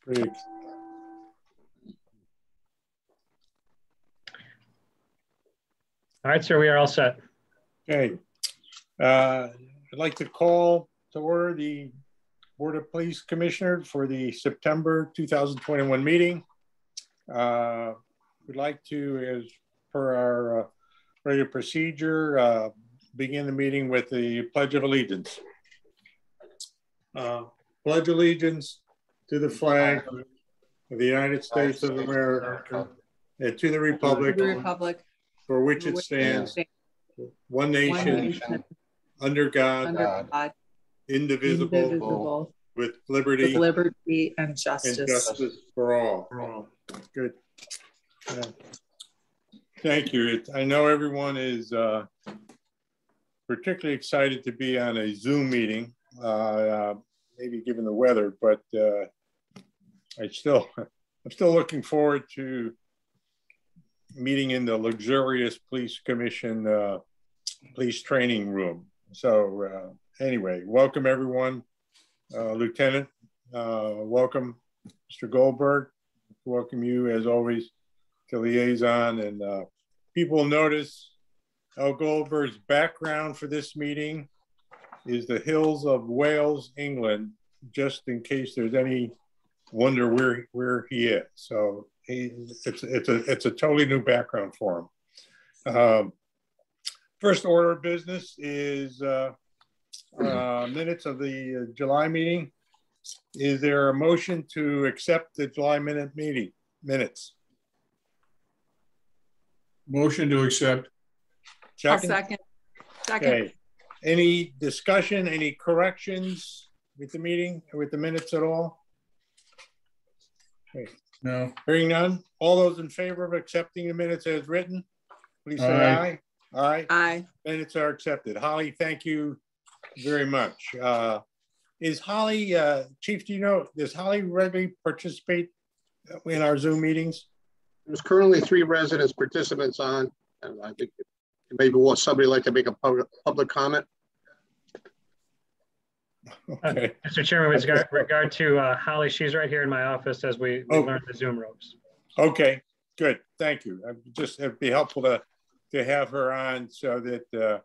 Great. All right, sir, we are all set. Okay. I'd like to call to order the Board of Police Commissioners for the September 2021 meeting. We'd like to, as per our regular procedure, begin the meeting with the Pledge of Allegiance. Pledge allegiance to the flag of the United States of America and to the republic for which it stands, one nation, under God, indivisible, with liberty and justice for all. Good. Thank you. I know everyone is particularly excited to be on a Zoom meeting, maybe given the weather, but I'm still looking forward to meeting in the luxurious police commission police training room. So anyway, welcome everyone. Lieutenant, welcome. Mr. Goldberg, welcome you as always to liaison. And people will notice Al Goldberg's background for this meeting is the hills of Wales, England, just in case there's any wonder where he is. So it's a totally new background for him. First order of business is minutes of the July meeting. Is there a motion to accept the July minutes? Motion to accept. Second. Okay. Any discussion, any corrections with the meeting, with the minutes at all? Okay. No. Hearing none. All those in favor of accepting the minutes as written, please say aye. Aye. Aye. Minutes are accepted. Holly, thank you very much. Is Holly, Chief, do you know, does Holly regularly participate in our Zoom meetings? There's currently 3 residents participants on, and I think maybe somebody like to make a public comment. Okay. Mr. Chairman, with regard to Holly, she's right here in my office as we learn the Zoom ropes. Okay, good. Thank you. It'd be helpful to have her on so that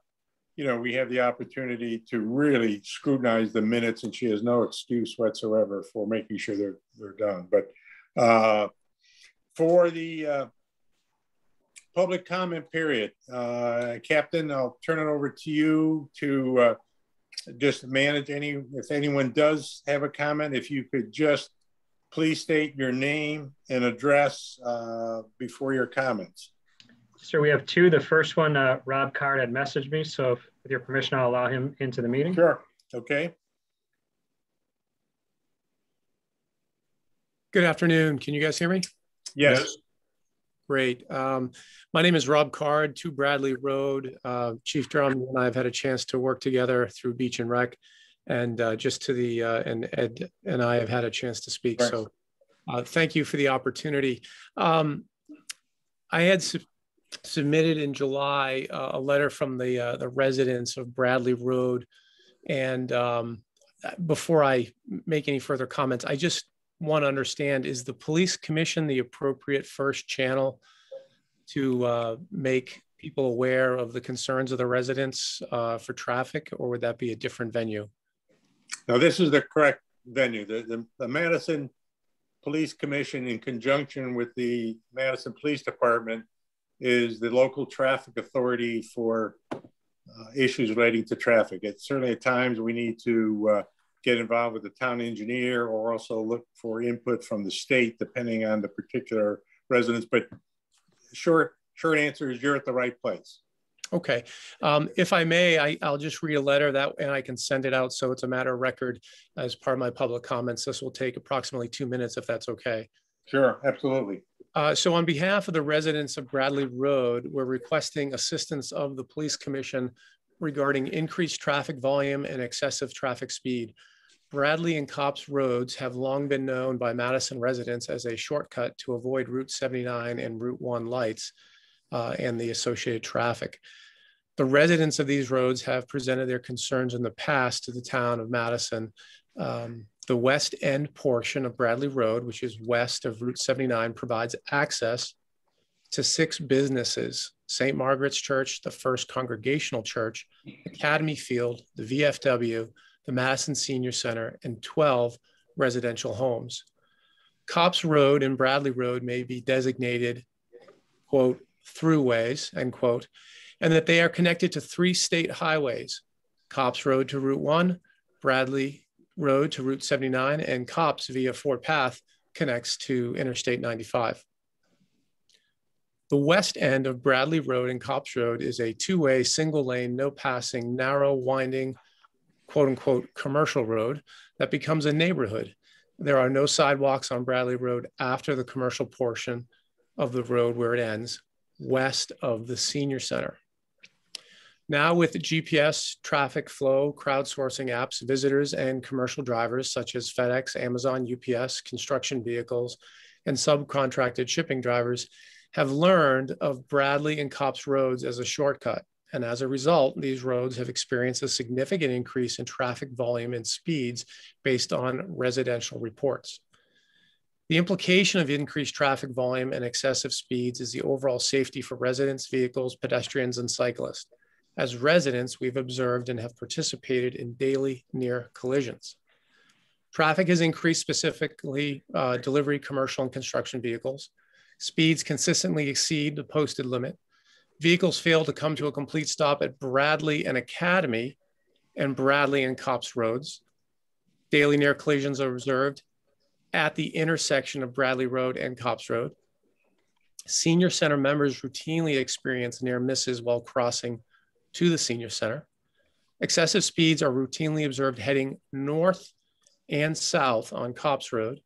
we have the opportunity to really scrutinize the minutes, and she has no excuse whatsoever for making sure they're done. But for the public comment period, Captain, I'll turn it over to you to just manage if anyone does have a comment, if you could just please state your name and address before your comments. Sir, we have 2. The first one, Rob Card had messaged me, so with your permission, I'll allow him into the meeting. Sure. Okay. Good afternoon. Can you guys hear me? Yes. Great. My name is Rob Card, 2 Bradley Road. Chief Drum and I have had a chance to work together through Beach and Rec, and and Ed and I have had a chance to speak. Right. So thank you for the opportunity. I had submitted in July a letter from the residents of Bradley Road, and before I make any further comments, I just want to understand, is the police commission the appropriate first channel to make people aware of the concerns of the residents for traffic, or would that be a different venue? No, this is the correct venue. The Madison Police Commission, in conjunction with the Madison Police Department, is the local traffic authority for issues relating to traffic. It's certainly at times we need to get involved with the town engineer, or also look for input from the state, depending on the particular residents. But short answer is you're at the right place. Okay. If I may, I'll just read a letter and I can send it out, so it's a matter of record as part of my public comments. This will take approximately 2 minutes, if that's okay. Sure, absolutely. So on behalf of the residents of Bradley Road, we're requesting assistance of the Police Commission regarding increased traffic volume and excessive traffic speed. Bradley and Copps roads have long been known by Madison residents as a shortcut to avoid Route 79 and Route 1 lights and the associated traffic. The residents of these roads have presented their concerns in the past to the town of Madison The west end portion of Bradley Road, which is west of Route 79, provides access to 6 businesses: St. Margaret's Church, the First Congregational Church, Academy Field, the VFW, the Madison Senior Center, and 12 residential homes. Copps Road and Bradley Road may be designated, quote, throughways, end quote, and that they are connected to 3 state highways: Copps Road to Route 1, Bradley Road to Route 79, and Copps via Fort Path connects to Interstate 95. The west end of Bradley Road and Copps Road is a 2-way, single-lane, no-passing, narrow, winding, quote-unquote, commercial road that becomes a neighborhood. There are no sidewalks on Bradley Road after the commercial portion of the road where it ends, west of the Senior Center. Now with GPS, traffic flow, crowdsourcing apps, visitors and commercial drivers such as FedEx, Amazon, UPS, construction vehicles, and subcontracted shipping drivers have learned of Bradley and Copps roads as a shortcut. And as a result, these roads have experienced a significant increase in traffic volume and speeds based on residential reports. The implication of increased traffic volume and excessive speeds is the overall safety for residents, vehicles, pedestrians, and cyclists. As residents, we've observed and have participated in daily near collisions. Traffic has increased, specifically delivery, commercial, and construction vehicles. Speeds consistently exceed the posted limit. Vehicles fail to come to a complete stop at Bradley and Academy and Bradley and Copps roads. Daily near collisions are observed at the intersection of Bradley Road and Copps Road. Senior Center members routinely experience near misses while crossing to the Senior Center. Excessive speeds are routinely observed heading north and south on Copps Road,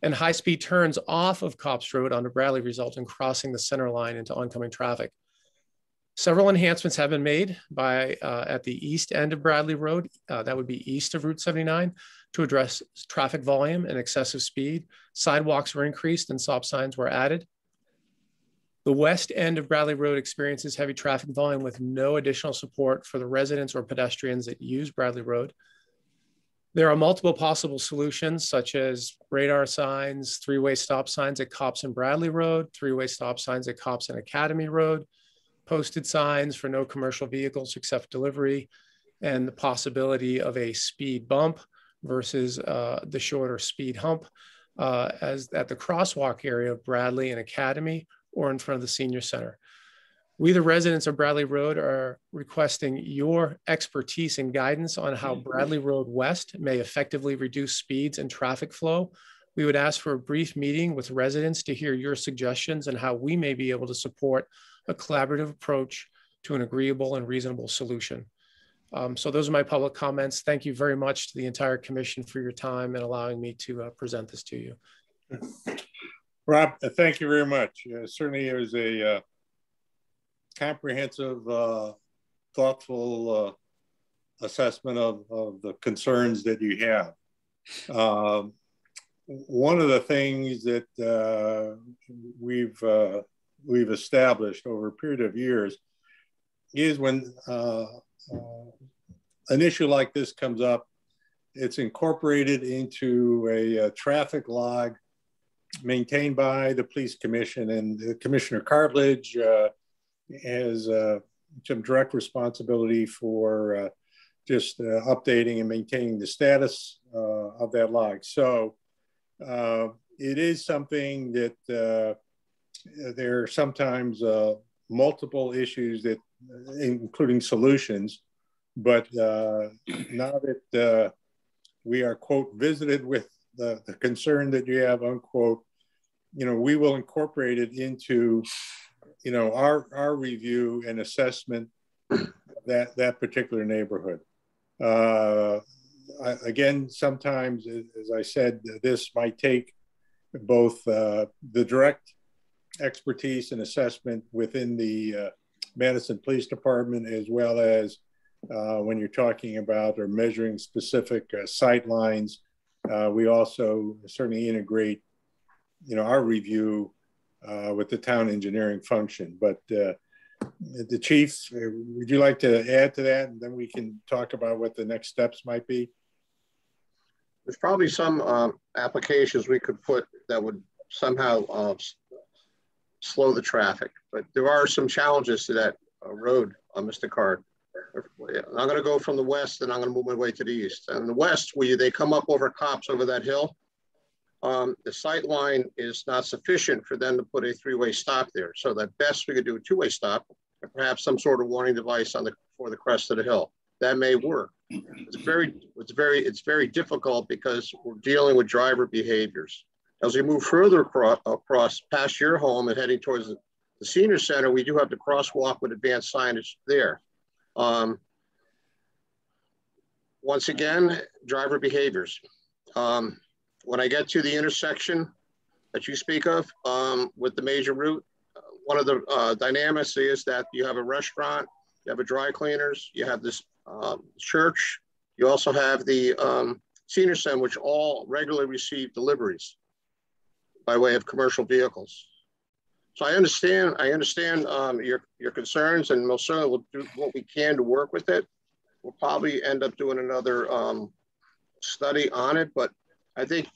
and high-speed turns off of Copps Road onto Bradley result in crossing the center line into oncoming traffic. Several enhancements have been made at the east end of Bradley Road, that would be east of Route 79, to address traffic volume and excessive speed. Sidewalks were increased and stop signs were added. The west end of Bradley Road experiences heavy traffic volume with no additional support for the residents or pedestrians that use Bradley Road. There are multiple possible solutions, such as radar signs, 3-way stop signs at Copps and Bradley Road, 3-way stop signs at Copps and Academy Road, posted signs for no commercial vehicles except delivery, and the possibility of a speed bump versus the shorter speed hump as at the crosswalk area of Bradley and Academy or in front of the Senior Center. We, the residents of Bradley Road, are requesting your expertise and guidance on how Bradley Road West may effectively reduce speeds and traffic flow. We would ask for a brief meeting with residents to hear your suggestions and how we may be able to support a collaborative approach to an agreeable and reasonable solution. So those are my public comments. Thank you very much to the entire commission for your time and allowing me to present this to you. Rob, thank you very much. Certainly it was a comprehensive, thoughtful assessment of the concerns that you have. One of the things that we've established over a period of years is when an issue like this comes up, it's incorporated into a traffic log maintained by the police commission, and Commissioner Cartledge has some direct responsibility for just updating and maintaining the status of that log. So it is something that there are sometimes multiple issues that, including solutions, but now that we are, quote, visited with the concern that you have, unquote, we will incorporate it into, our review and assessment of that particular neighborhood. Again, sometimes, as I said, this might take both the direct expertise and assessment within the Madison Police Department, as well as when you're talking about or measuring specific sight lines. We also certainly integrate, our review with the town engineering function. But the chief, would you like to add to that? And then we can talk about what the next steps might be. there's probably some applications we could put that would somehow slow the traffic, but there are some challenges to that road, Mr. Card. I'm going to go from the west and I'm going to move my way to the east. And the west, where they come up over Cops over that hill, the sight line is not sufficient for them to put a three-way stop there. So that best we could do a two-way stop, and perhaps some sort of warning device on for the crest of the hill. That may work. It's very difficult because we're dealing with driver behaviors. As we move further across past your home and heading towards the senior center, we do have the crosswalk with advanced signage there. Once again, driver behaviors. When I get to the intersection that you speak of with the major route, one of the dynamics is that you have a restaurant, you have a dry cleaners, you have this church, you also have the senior center, which all regularly receive deliveries by way of commercial vehicles. So I understand your concerns, and most certainly we'll do what we can to work with it. We'll probably end up doing another study on it, but I think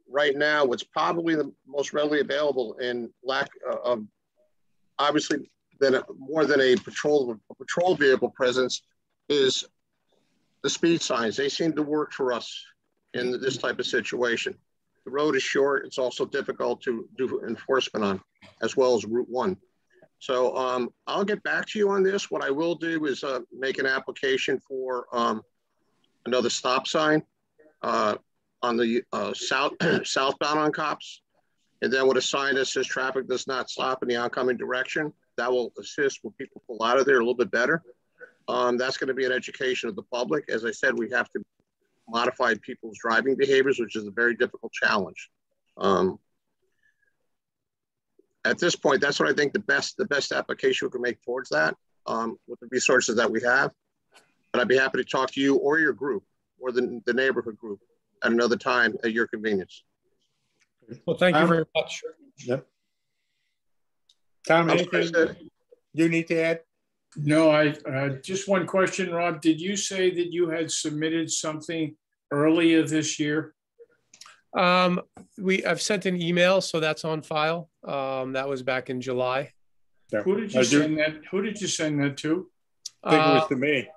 right now what's probably the most readily available in lack of obviously more than a patrol vehicle presence is the speed signs. They seem to work for us in this type of situation. The road is short. It's also difficult to do enforcement on, as well as Route 1. So I'll get back to you on this. What I will do is make an application for another stop sign on the southbound on Cops, and then with a sign that says traffic does not stop in the oncoming direction. That will assist when people pull out of there a little bit better. That's going to be an education of the public. As I said, we have to modify people's driving behaviors, which is a very difficult challenge. At this point, that's what I think the best application we can make towards that with the resources that we have. But I'd be happy to talk to you or your group or the neighborhood group at another time at your convenience. Well, thank you very much. Yep. Tom, anything you need to add? No, I just one question, Rob. Did you say that you had submitted something earlier this year? I've sent an email, so that's on file. That was back in July. Yeah. Who did you send that? Who did you send that to? I think it was to me.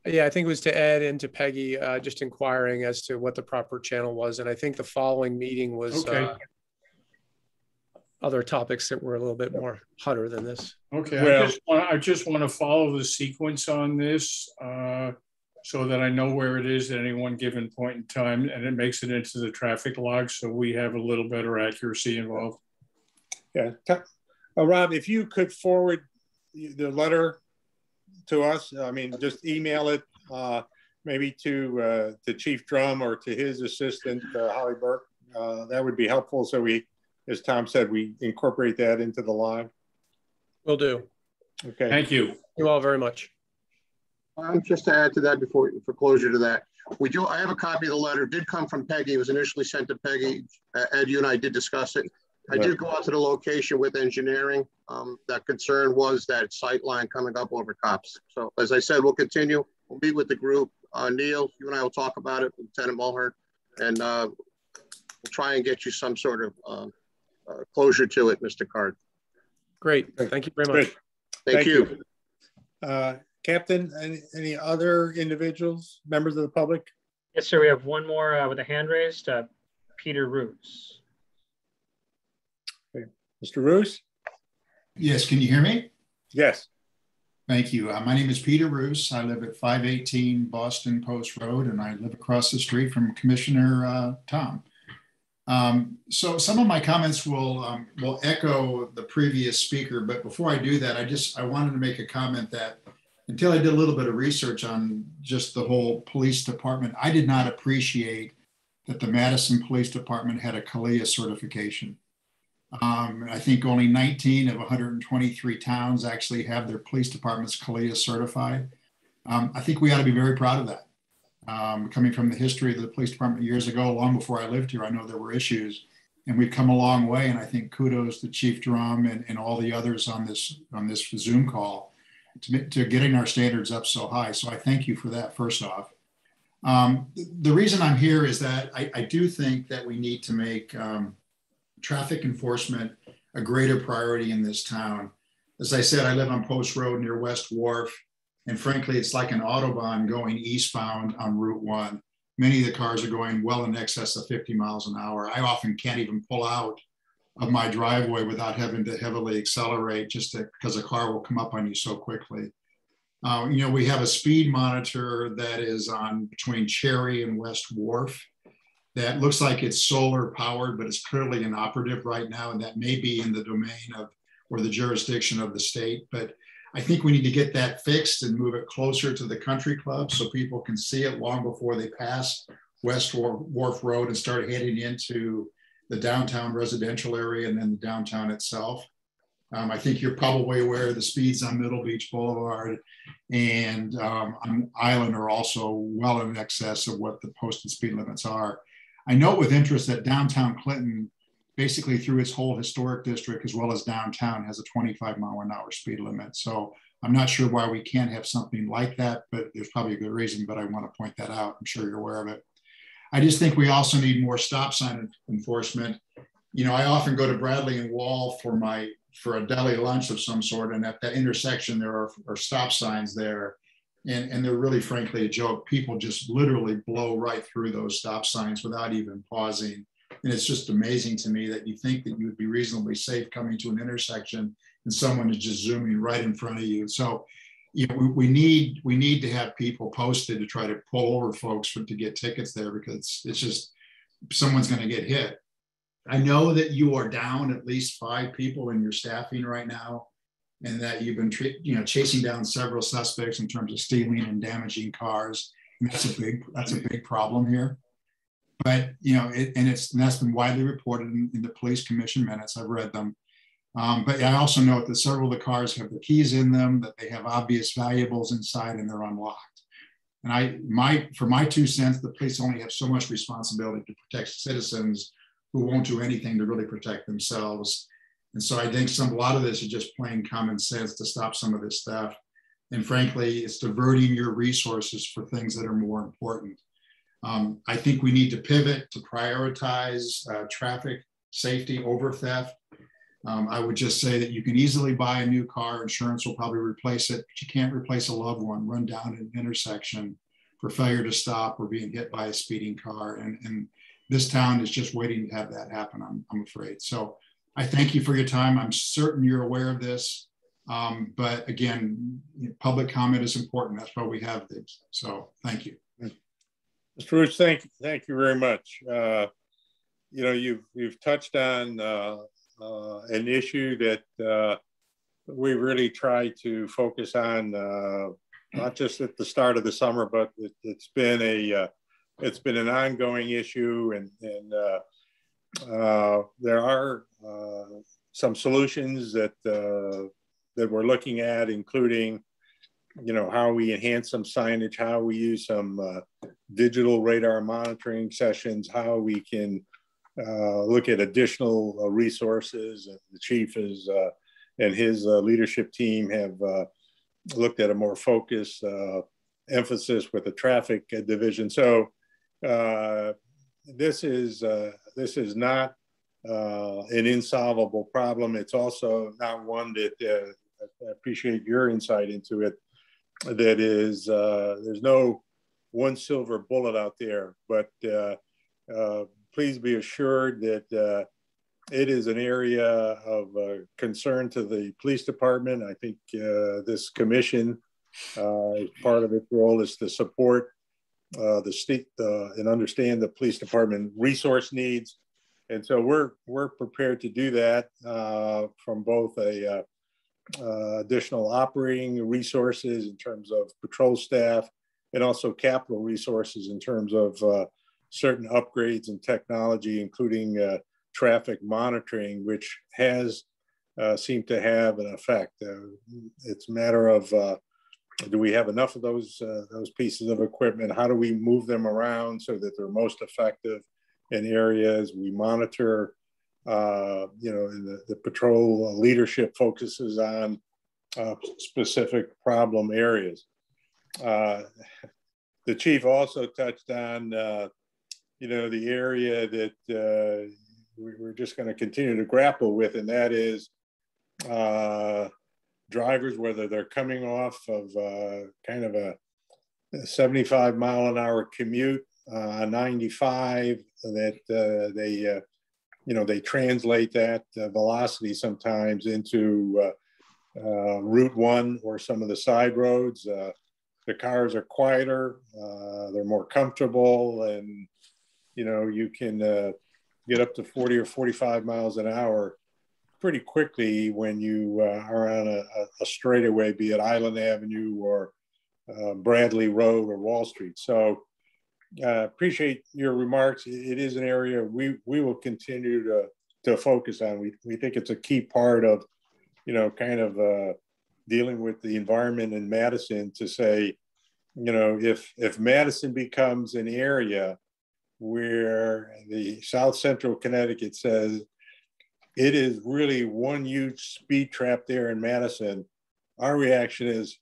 Yeah, I think it was to Ed and to Peggy, just inquiring as to what the proper channel was. And I think the following meeting was other topics that were a little bit more hotter than this. Okay, well, I just want to follow the sequence on this so that I know where it is at any one given point in time, and it makes it into the traffic log so we have a little better accuracy involved. Yeah, Rob, if you could forward the letter to us, I mean, just email it maybe to Chief Drum or to his assistant, Holly Burke. That would be helpful, so we, as Tom said, we incorporate that into the log. Will do. Okay. Thank you. Thank you all very much. Just to add to that for closure to that, I have a copy of the letter. It did come from Peggy. It was initially sent to Peggy. Ed, you and I did discuss it. I did go out to the location with engineering. That concern was that sight line coming up over Cops. So as I said, we'll continue. We'll meet with the group. Neil, you and I will talk about it, Lieutenant Mulhern, and we'll try and get you some sort of closure to it, Mr. Card. Great. Thank you very much. Great. Thank you. Captain, any other individuals, members of the public? Yes, sir. We have one more with a hand raised, Peter Roos. Okay. Mr. Roos? Yes, can you hear me? Yes. Thank you. My name is Peter Roos. I live at 518 Boston Post Road, and I live across the street from Commissioner Tom. So some of my comments will echo the previous speaker, but before I do that, I wanted to make a comment that until I did a little bit of research on just the whole police department, I did not appreciate that the Madison Police Department had a CALIA certification. I think only 19 of 123 towns actually have their police departments CALIA certified. I think we ought to be very proud of that. Coming from the history of the police department years ago, long before I lived here, I know there were issues, and we've come a long way. And I think kudos to Chief Drum and all the others on this Zoom call to getting our standards up so high. So I thank you for that, first off. The reason I'm here is that I do think that we need to make traffic enforcement a greater priority in this town. As I said, I live on Post Road near West Wharf, and frankly, it's like an Autobahn going eastbound on Route 1. Many of the cars are going well in excess of 50 miles an hour. I often can't even pull out of my driveway without having to heavily accelerate because a car will come up on you so quickly. We have a speed monitor that is on between Cherry and West Wharf that looks like it's solar powered, but it's clearly inoperative right now. And that may be in the domain of, or the jurisdiction of the state. But I think we need to get that fixed and move it closer to the country club so people can see it long before they pass West Wharf Road and start heading into the downtown residential area and then the downtown itself. I think you're probably aware of the speeds on Middle Beach Boulevard and on Island are also well in excess of what the posted speed limits are. I note with interest that downtown Clinton, basically through its whole historic district, as well as downtown, has a 25-mile-an-hour speed limit. So I'm not sure why we can't have something like that, but there's probably a good reason, but I want to point that out. I'm sure you're aware of it. I just think we also need more stop sign enforcement. I often go to Bradley and Wall for a deli lunch of some sort, and at that intersection, there are stop signs there. And they're really, frankly, a joke. People just literally blow right through those stop signs without even pausing. And it's just amazing to me that you think that you would be reasonably safe coming to an intersection and someone is just zooming right in front of you. So we need to have people posted to try to pull over folks to get tickets there, because it's just someone's going to get hit. I know that you are down at least 5 people in your staffing right now, and that you've been chasing down several suspects in terms of stealing and damaging cars. And that's a big problem here. But that's been widely reported in the police commission minutes. I've read them. But I also note that several of the cars have the keys in them, that they have obvious valuables inside, and they're unlocked. And for my 2 cents, the police only have so much responsibility to protect citizens who won't do anything to really protect themselves. And so I think a lot of this is just plain common sense to stop some of this stuff. And frankly, it's diverting your resources for things that are more important. I think we need to pivot to prioritize traffic safety over theft. I would just say that you can easily buy a new car. Insurance will probably replace it, but you can't replace a loved one run down an intersection for failure to stop or being hit by a speeding car. And this town is just waiting to have that happen, I'm afraid. So I thank you for your time. I'm certain you're aware of this. But again, public comment is important. That's why we have this. So thank you. Mr. Roos, thank you very much. You've touched on an issue that we really try to focus on, not just at the start of the summer, but it's been an ongoing issue, and there are some solutions that we're looking at, including how we enhance some signage, how we use some digital radar monitoring sessions, how we can look at additional resources. The chief and his leadership team have looked at a more focused emphasis with the traffic division. So this is not an insolvable problem. It's also not one that I appreciate your insight into it. That is, there's no one silver bullet out there, but please be assured that it is an area of concern to the police department. I think this commission, part of its role is to support the state and understand the police department resource needs. And so we're prepared to do that from both additional operating resources in terms of patrol staff, and also capital resources in terms of certain upgrades in technology, including traffic monitoring, which has seemed to have an effect. It's a matter of do we have enough of those pieces of equipment? How do we move them around so that they're most effective in areas we monitor? And the patrol leadership focuses on specific problem areas. the chief also touched on, you know, the area that we're just going to continue to grapple with, and that is drivers, whether they're coming off of kind of a 75-mile-an-hour commute on 95, that they, you know, they translate that velocity sometimes into Route 1 or some of the side roads. The cars are quieter, they're more comfortable, and, you know, you can get up to 40 or 45 miles an hour pretty quickly when you are on a straightaway, be it Island Avenue or Bradley Road or Wall Street. So appreciate your remarks. It is an area we will continue to focus on. We think it's a key part of, you know, kind of dealing with the environment in Madison, to say, you know, if Madison becomes an area where the South Central Connecticut says it is really one huge speed trap there in Madison, our reaction is,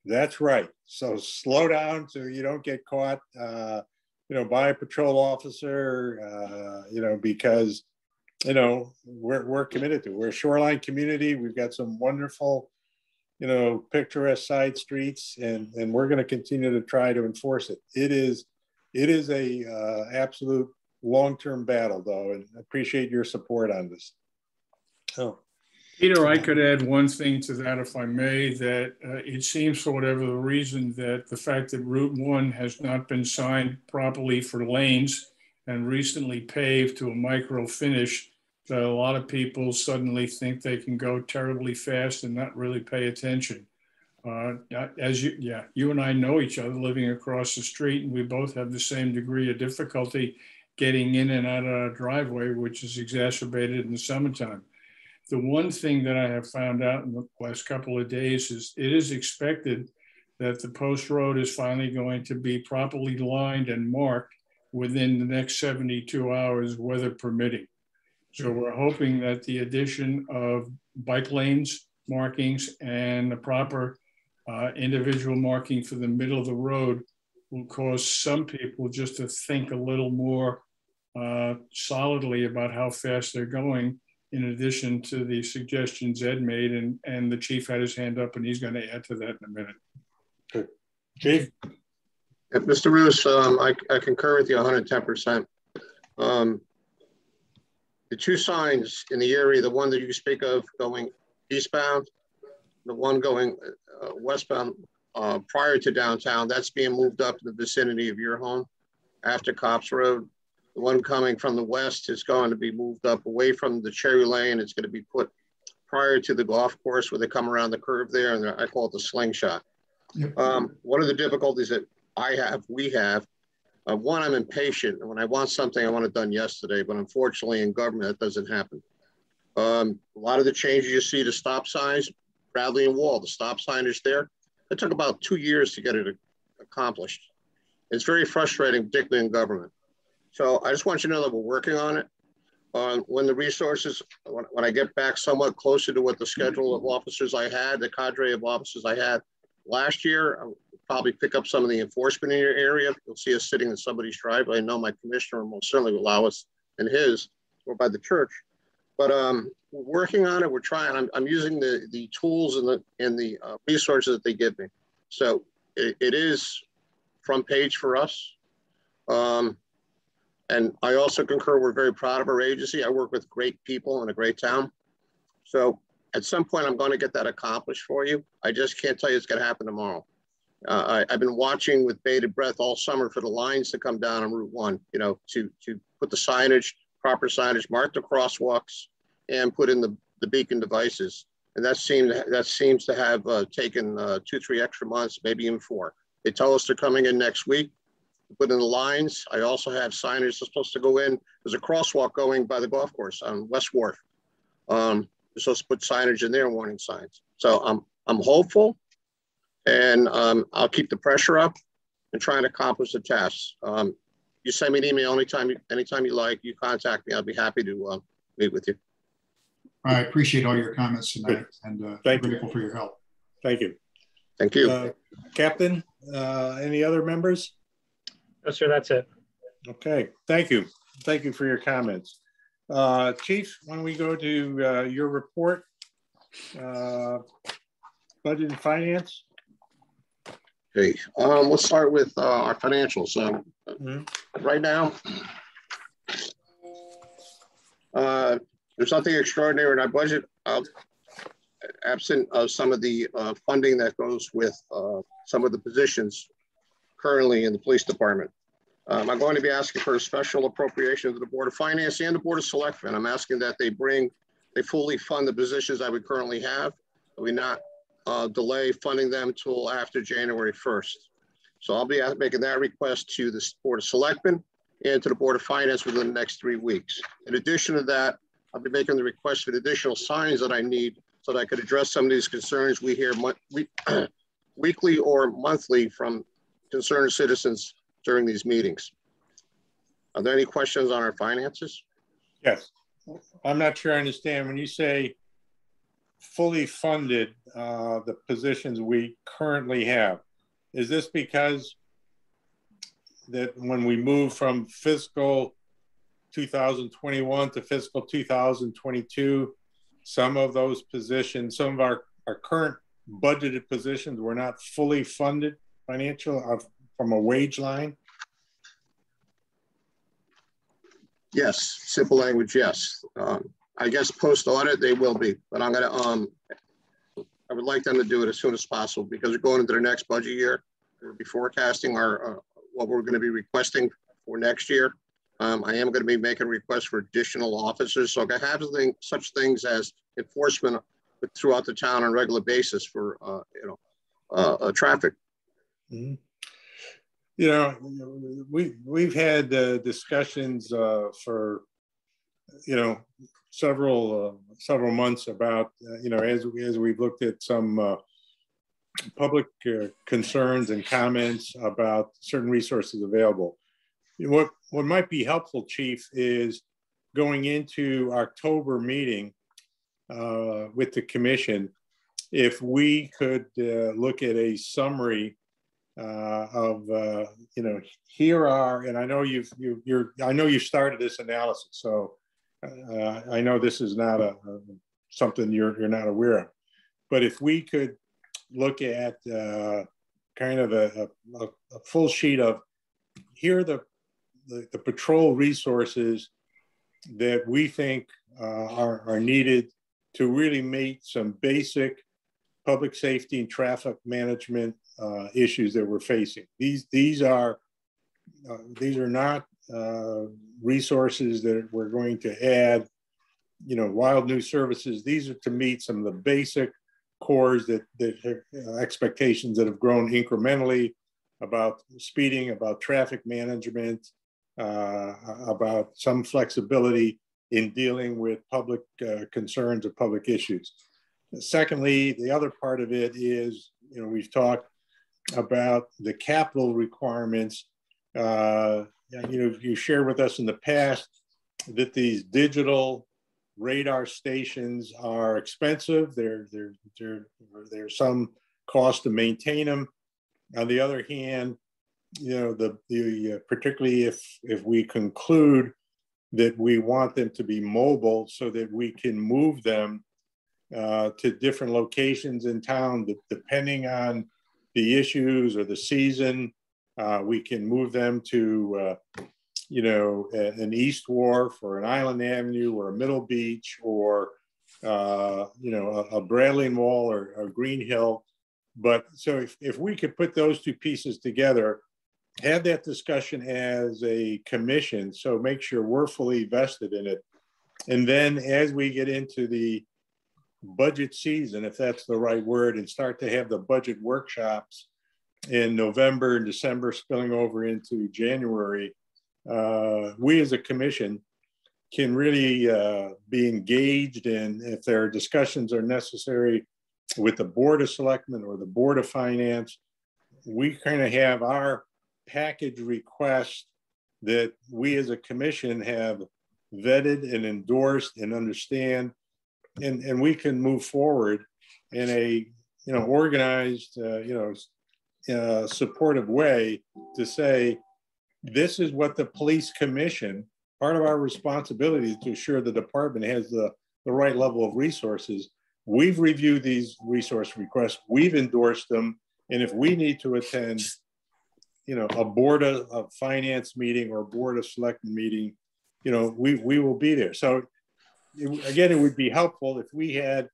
that's right. So slow down so you don't get caught, you know, by a patrol officer, you know, because, you know, we're committed to it. We're a shoreline community. We've got some wonderful, you know, picturesque side streets, and we're going to continue to try to enforce it. It is a absolute long-term battle, though, and I appreciate your support on this. Oh. Peter, I could add one thing to that, if I may, that it seems, for whatever the reason, that the fact that Route 1 has not been signed properly for lanes and recently paved to a micro finish, that a lot of people suddenly think they can go terribly fast and not really pay attention. As you and I know each other living across the street, and we both have the same degree of difficulty getting in and out of our driveway, which is exacerbated in the summertime. The one thing that I have found out in the last couple of days is it is expected that the post road is finally going to be properly lined and marked within the next 72 hours, weather permitting. So we're hoping that the addition of bike lanes markings and the proper individual marking for the middle of the road will cause some people just to think a little more solidly about how fast they're going, in addition to the suggestions Ed made, and the chief had his hand up and he's going to add to that in a minute. Good. Chief? Mr. Roos, I concur with you 110%. The two signs in the area, the one that you speak of going eastbound, the one going westbound prior to downtown, that's being moved up in the vicinity of your home after Cops Road. The one coming from the west is going to be moved up away from the Cherry Lane. It's going to be put prior to the golf course where they come around the curve there, and I call it the slingshot. Yep. One of the difficulties that we have, one, I'm impatient. And when I want something, I want it done yesterday, but unfortunately in government, that doesn't happen. A lot of the changes you see, the stop signs, Bradley and Wall, the stop sign is there. It took about 2 years to get it accomplished. It's very frustrating, particularly in government. So I just want you to know that we're working on it. When the resources, when I get back somewhat closer to what the schedule of officers I had, the cadre of officers I had last year, I'll probably pick up some of the enforcement in your area. You'll see us sitting in somebody's driveway. I know my commissioner will certainly allow us in his, or by the church. But we're working on it. We're trying. I'm using the tools and the resources that they give me. So it is front page for us. And I also concur, we're very proud of our agency. I work with great people in a great town. So at some point, I'm going to get that accomplished for you. I just can't tell you it's going to happen tomorrow. I've been watching with bated breath all summer for the lines to come down on Route 1, you know, to put the signage, proper signage, mark the crosswalks, and put in the beacon devices. And that seems to have taken 2-3 extra months, maybe even 4. They tell us they're coming in next week. Put in the lines. I also have signage that's supposed to go in. There's a crosswalk going by the golf course on West Wharf. We're supposed to put signage in there, warning signs. So I'm hopeful, and I'll keep the pressure up and try and accomplish the tasks. You send me an email anytime you like. You contact me. I'll be happy to meet with you. I appreciate all your comments tonight, and Thank grateful you for your help. Thank you. Thank you. Captain, any other members? No, sir, that's it. Okay, thank you. Thank you for your comments. Chief, why don't we go to your report, budget and finance? Okay, let's start with our financials. Right now, there's nothing extraordinary in our budget, absent of some of the funding that goes with some of the positions currently in the police department. I'm going to be asking for a special appropriation to the Board of Finance and the Board of Selectmen. I'm asking that they fully fund the positions that we currently have, that we not delay funding them till after January 1st. So I'll be making that request to the Board of Selectmen and to the Board of Finance within the next 3 weeks. In addition to that, I'll be making the request for the additional signs that I need so that I could address some of these concerns we hear weekly or monthly from concerned citizens during these meetings. Are there any questions on our finances? Yes. I'm not sure I understand. When you say fully funded the positions we currently have, is this because that when we move from fiscal 2021 to fiscal 2022, some of those positions, some of our current budgeted positions were not fully funded financial from a wage line? Yes, simple language, yes. I guess post-audit they will be, but I'm gonna, I would like them to do it as soon as possible because we're going into the next budget year. We'll be forecasting our what we're gonna be requesting for next year. I am gonna be making requests for additional officers. So I have such things as enforcement throughout the town on a regular basis for, traffic. Mm-hmm. You know, we've had discussions for, several months about, as we've looked at some public concerns and comments about certain resources available. What might be helpful, Chief, is going into October meeting with the commission, if we could look at a summary of here are, and I know you started this analysis, so I know this is not something you're not aware of, but if we could look at kind of a full sheet of here are the patrol resources that we think are needed to really meet some basic public safety and traffic management issues that we're facing. These are not resources that we're going to add, wild new services. These are to meet some of the basic cores that expectations that have grown incrementally about speeding, about traffic management, about some flexibility in dealing with public concerns or public issues. Secondly, the other part of it is, we've talked about the capital requirements. You shared with us in the past that these digital radar stations are expensive. There's some cost to maintain them. On the other hand, particularly if we conclude that we want them to be mobile so that we can move them to different locations in town, depending on the issues or the season, we can move them to, an East Wharf or an Island Avenue or a Middle Beach or, a Bradley Mall or a Green Hill. But so if we could put those two pieces together, have that discussion as a commission, so make sure we're fully vested in it. And then as we get into the budget season, if that's the right word, and start to have the budget workshops in November and December spilling over into January, we as a commission can really be engaged in, if there are discussions are necessary with the Board of Selectmen or the Board of Finance, we kind of have our package request that we as a commission have vetted and endorsed and understand, and we can move forward in a organized, supportive way to say, this is what the police commission, part of our responsibility is to assure the department has the right level of resources. We've reviewed these resource requests, we've endorsed them, and if we need to attend, a board of finance meeting or a board of selectmen meeting, we will be there. So again, it would be helpful if we had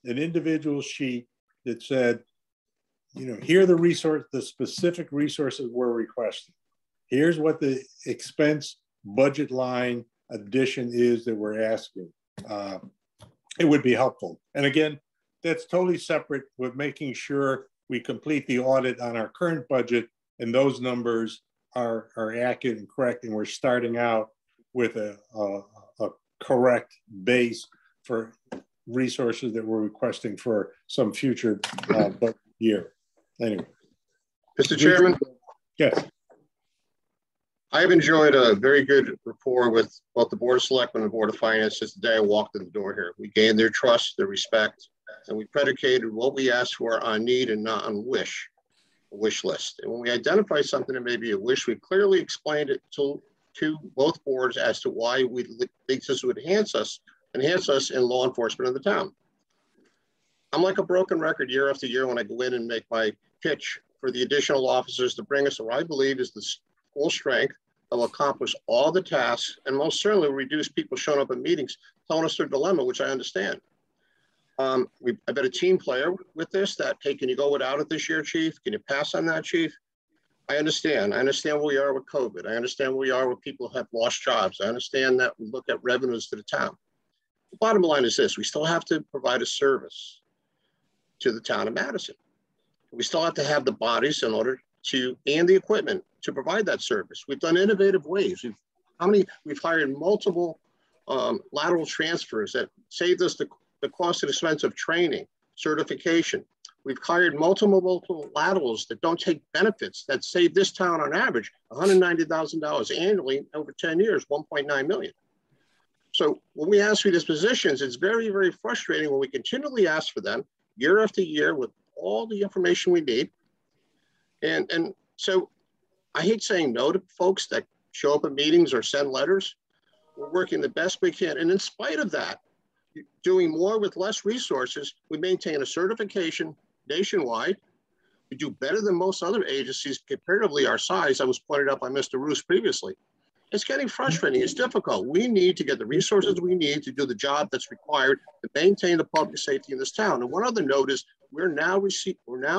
an individual sheet that said, here are the specific resources we're requesting. Here's what the expense budget line addition is that we're asking. It would be helpful. And again, that's totally separate with making sure we complete the audit on our current budget and those numbers are accurate and correct. And we're starting out with a correct base for resources that we're requesting for some future budget year. Anyway. Mr. Chairman? Yes. I've enjoyed a very good rapport with both the Board of Selectmen and the Board of Finance since the day I walked in the door here. We gained their trust, their respect, and we predicated what we asked for on need and not on wish list. And when we identify something that may be a wish, we clearly explained it to both boards as to why we think this would enhance us in law enforcement in the town. I'm like a broken record year after year when I go in and make my pitch for the additional officers to bring us what I believe is the full strength that will accomplish all the tasks and most certainly reduce people showing up at meetings telling us their dilemma, which I understand. I've been a team player with this, that, hey, can you go without it this year, Chief? Can you pass on that, Chief? I understand where we are with COVID. I understand where we are with people who have lost jobs. I understand that we look at revenues to the town. The bottom line is this: we still have to provide a service to the town of Madison. We still have to have the bodies in order to, and the equipment to provide that service. We've done innovative ways. We've hired multiple lateral transfers that saved us the cost and expense of training, certification. We've hired multiple laterals that don't take benefits that save this town on average $190,000 annually over 10 years, 1.9 million. So when we ask for these positions, it's very, very frustrating when we continually ask for them year after year with all the information we need. And so I hate saying no to folks that show up at meetings or send letters. We're working the best we can. And in spite of that, doing more with less resources, we maintain a certification nationwide. We do better than most other agencies comparatively our size. That was pointed out by Mr. Roos previously. It's getting frustrating. It's difficult. We need to get the resources we need to do the job that's required to maintain the public safety in this town. And one other note is we're now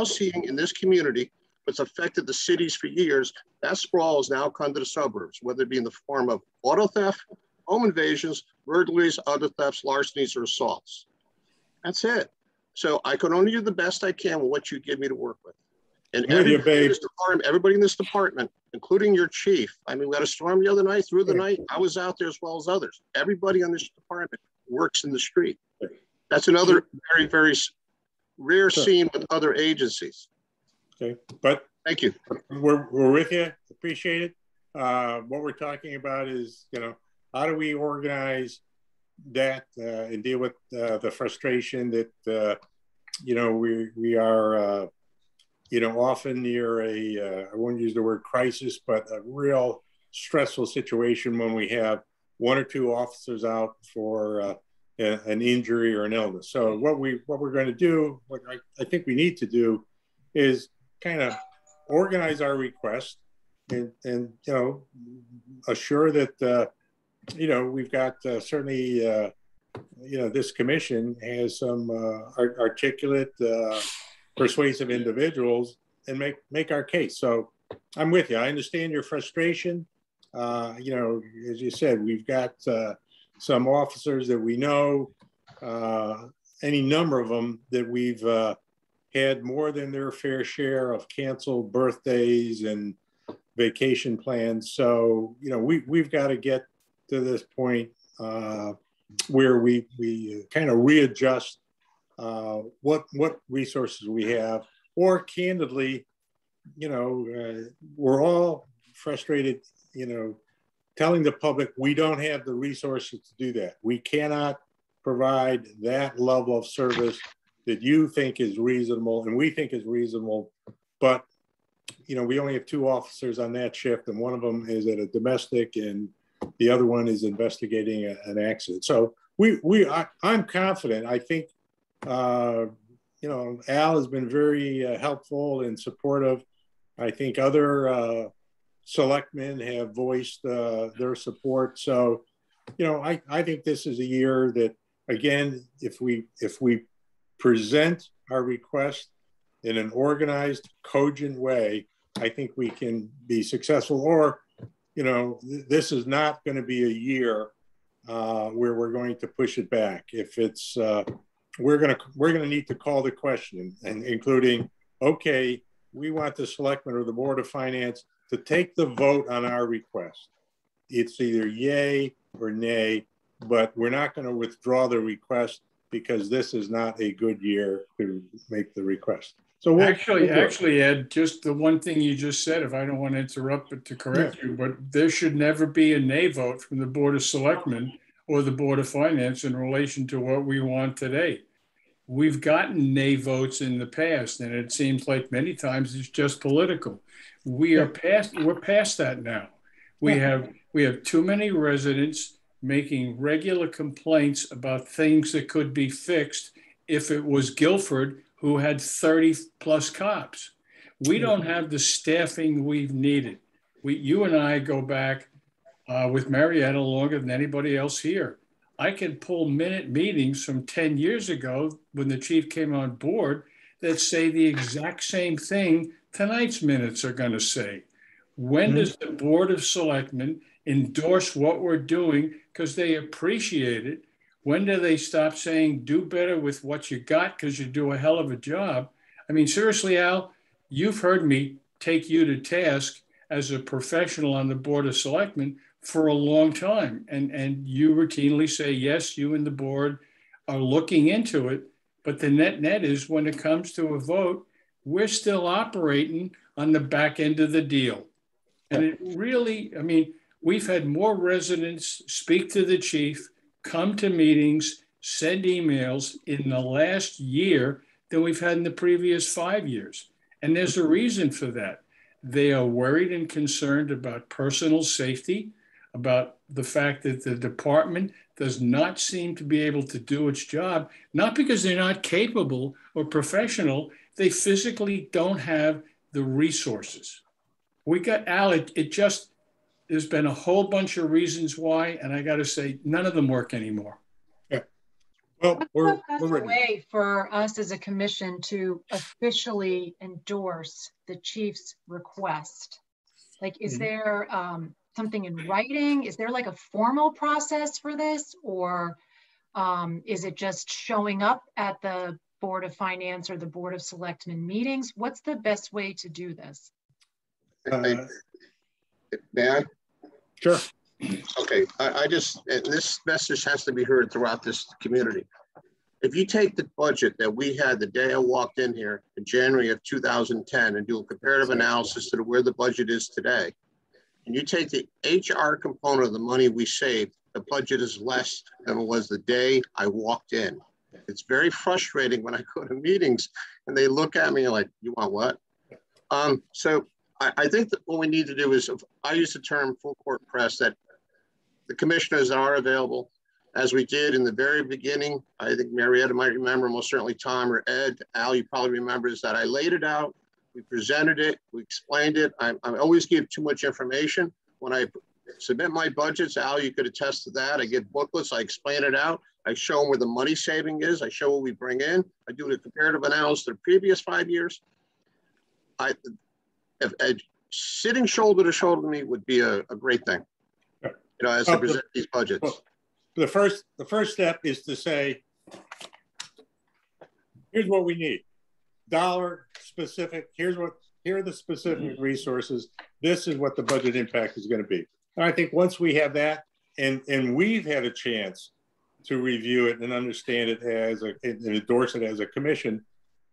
seeing in this community what's affected the cities for years. That sprawl has now come to the suburbs, whether it be in the form of auto theft, home invasions, burglaries, other thefts, larcenies, or assaults. That's it. So I can only do the best I can with what you give me to work with. And everybody in this department, including your chief. I mean, we had a storm the other night, through the night. I was out there as well as others. Everybody on this department works in the street. That's another very, very rare scene with other agencies. Okay, but thank you. We're with you. Appreciate it. What we're talking about is, how do we organize that and deal with the frustration that we are often near I won't use the word crisis, but a real stressful situation when we have one or two officers out for an injury or an illness. So what we're going to do, what I think we need to do, is kind of organize our request and assure that we've got certainly this commission has some articulate, persuasive individuals and make our case. So I'm with you. I understand your frustration. As you said, we've got some officers that we know, any number of them that we've had more than their fair share of canceled birthdays and vacation plans. So, we've got to get to this point where we kind of readjust what resources we have, or candidly, we're all frustrated, telling the public we don't have the resources to do that. We cannot provide that level of service that you think is reasonable and we think is reasonable, but we only have 2 officers on that shift, and one of them is at a domestic and the other one is investigating an accident. So I'm confident. I think, Al has been very helpful and supportive. I think other selectmen have voiced their support. So, I think this is a year that, again, if we present our request in an organized, cogent way, I think we can be successful. Or, this is not going to be a year where we're going to push it back. If it's, we're going to need to call the question, and including, okay, we want the selectmen or the Board of Finance to take the vote on our request. It's either yay or nay, but we're not going to withdraw the request because this is not a good year to make the request. So actually, Ed, just the one thing you just said, if I don't want to interrupt, but to correct you, but there should never be a nay vote from the Board of Selectmen or the Board of Finance in relation to what we want today. We've gotten nay votes in the past, and it seems like many times it's just political. We're past that now. We have too many residents making regular complaints about things that could be fixed if it was Guilford, who had 30 plus cops. We don't have the staffing we've needed. You and I go back with Marietta longer than anybody else here. I can pull minute meetings from 10 years ago when the chief came on board that say the exact same thing tonight's minutes are going to say. When does the Board of Selectmen endorse what we're doing because they appreciate it? When do they stop saying do better with what you got because you do a hell of a job? I mean, seriously, Al, you've heard me take you to task as a professional on the Board of Selectmen for a long time. And you routinely say, yes, you and the board are looking into it. But the net is when it comes to a vote, we're still operating on the back end of the deal. And it really, I mean, we've had more residents speak to the chief, come to meetings, send emails in the last year than we've had in the previous 5 years. And there's a reason for that. They are worried and concerned about personal safety, about the fact that the department does not seem to be able to do its job, not because they're not capable or professional, they physically don't have the resources. We got, Al, there's been a whole bunch of reasons why, and I got to say, none of them work anymore. Yeah. Well, what's the best way for us as a commission to officially endorse the chief's request? Like, is there something in writing? Is there like a formal process for this? Or is it just showing up at the Board of Finance or the Board of Selectmen meetings? What's the best way to do this? May I? Sure. Okay, this message has to be heard throughout this community. If you take the budget that we had the day I walked in here in January of 2010 and do a comparative analysis to where the budget is today, and you take the HR component of the money we saved, the budget is less than it was the day I walked in. It's very frustrating when I go to meetings and they look at me like, you want what? So I think that what we need to do is, I use the term full court press, that the commissioners are available, as we did in the very beginning. I think Marietta might remember, most certainly Tom or Ed, Al, you probably remember, is that I laid it out, we presented it, we explained it. I always give too much information. When I submit my budgets, Al, you could attest to that. I give booklets, I explain it out. I show them where the money saving is. I show what we bring in. I do the comparative analysis of the previous 5 years. Sitting shoulder to shoulder with me would be a great thing, as I present these budgets. Well, the first step is to say, here's what we need. Dollar specific, here are the specific resources. This is what the budget impact is going to be. And I think once we have that, and we've had a chance to review it and understand it and endorse it as a commission,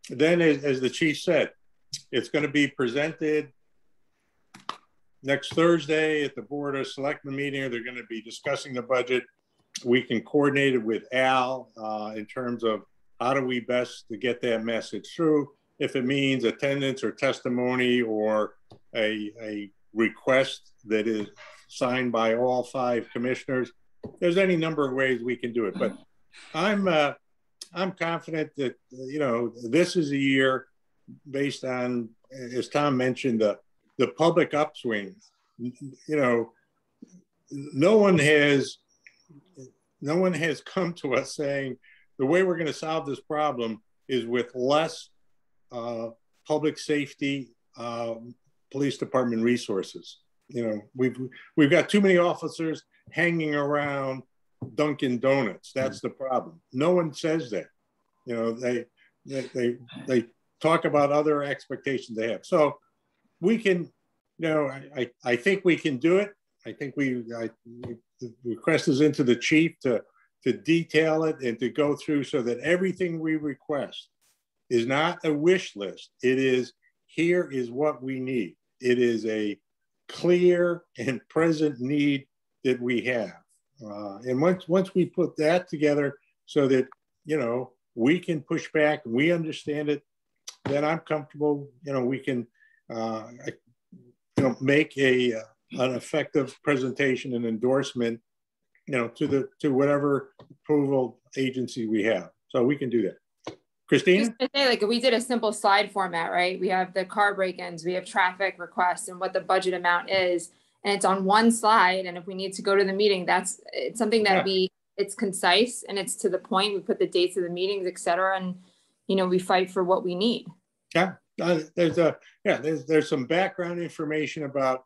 then as the chief said, it's going to be presented next Thursday at the Board of Selectmen meeting. They're going to be discussing the budget. We can coordinate it with Al in terms of how do we best to get that message through? If it means attendance or testimony or a request that is signed by all 5 commissioners, there's any number of ways we can do it. But I'm confident that, you know, this is a year based on, as Tom mentioned, the public upswing. You know, no one has come to us saying the way we're going to solve this problem is with less public safety, police department resources. You know, we've got too many officers hanging around Dunkin' Donuts. That's the problem. No one says that. You know, they talk about other expectations they have. So we can, you know, I think we can do it. I think the request is into the chief to detail it and to go through so that everything we request is not a wish list. It is, here is what we need. It is a clear and present need that we have. And once we put that together so that, you know, we can push back, we understand it, then I'm comfortable, you know, we can, you know, make an effective presentation and endorsement, you know, to whatever approval agency we have. So we can do that. Christina? Just to say, like, we did a simple slide format, right? We have the car break-ins, we have traffic requests and what the budget amount is, and it's on one slide. And if we need to go to the meeting, it's something that it's concise and it's to the point. We put the dates of the meetings, et cetera. And, you know, we fight for what we need. Yeah, there's some background information about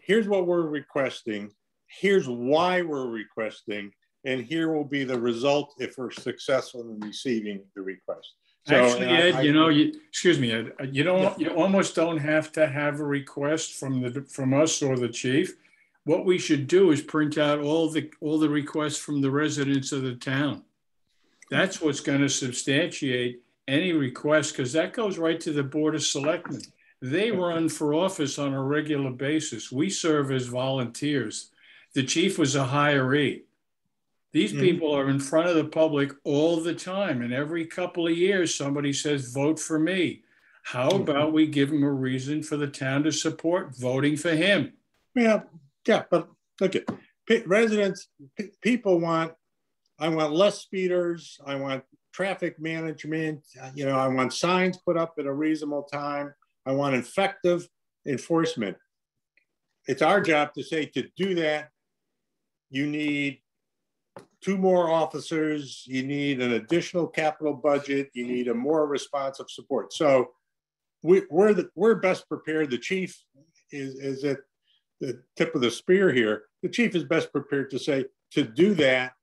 here's what we're requesting, here's why we're requesting, and here will be the result if we're successful in receiving the request. So, actually, Ed, you know, excuse me, Ed, you almost don't have to have a request from us or the chief. What we should do is print out all the requests from the residents of the town. That's what's going to substantiate any request, because that goes right to the Board of Selectmen. They run for office on a regular basis. We serve as volunteers. The chief was a hiree. These people are in front of the public all the time. And every couple of years, somebody says, vote for me. How about we give him a reason for the town to support voting for him? Yeah, but look at residents, people I want less speeders. I want traffic management. You know, I want signs put up at a reasonable time. I want effective enforcement. It's our job to say, to do that, you need 2 more officers, you need an additional capital budget, you need a more responsive support. So we're best prepared. The chief is at the tip of the spear here. The chief is best prepared to say, to do that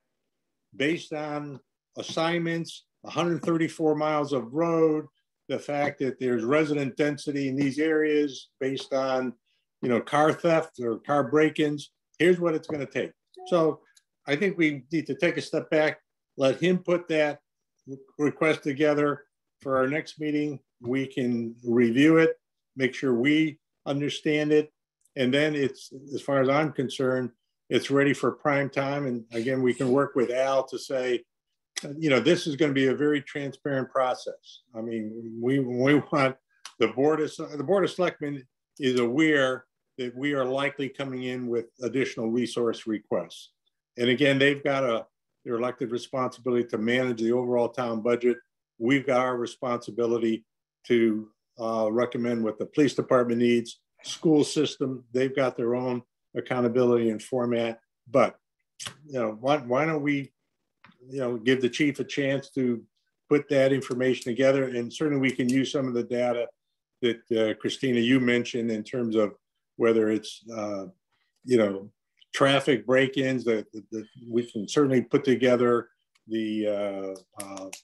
based on assignments, 134 miles of road, the fact that there's resident density in these areas based on, you know, car theft or car break-ins, here's what it's going to take. So I think we need to take a step back, let him put that request together for our next meeting. We can review it, make sure we understand it. And then it's, as far as I'm concerned, it's ready for prime time. And again, we can work with Al to say, you know, this is going to be a very transparent process. I mean, we want the Board of Selectmen is aware that we are likely coming in with additional resource requests. And again, they've got their elected responsibility to manage the overall town budget. We've got our responsibility to recommend what the police department needs. School system, they've got their own accountability and format. But, you know, why don't we, you know, give the chief a chance to put that information together? And certainly we can use some of the data that Christina, you mentioned in terms of whether it's, you know, traffic break-ins, that we can certainly put together the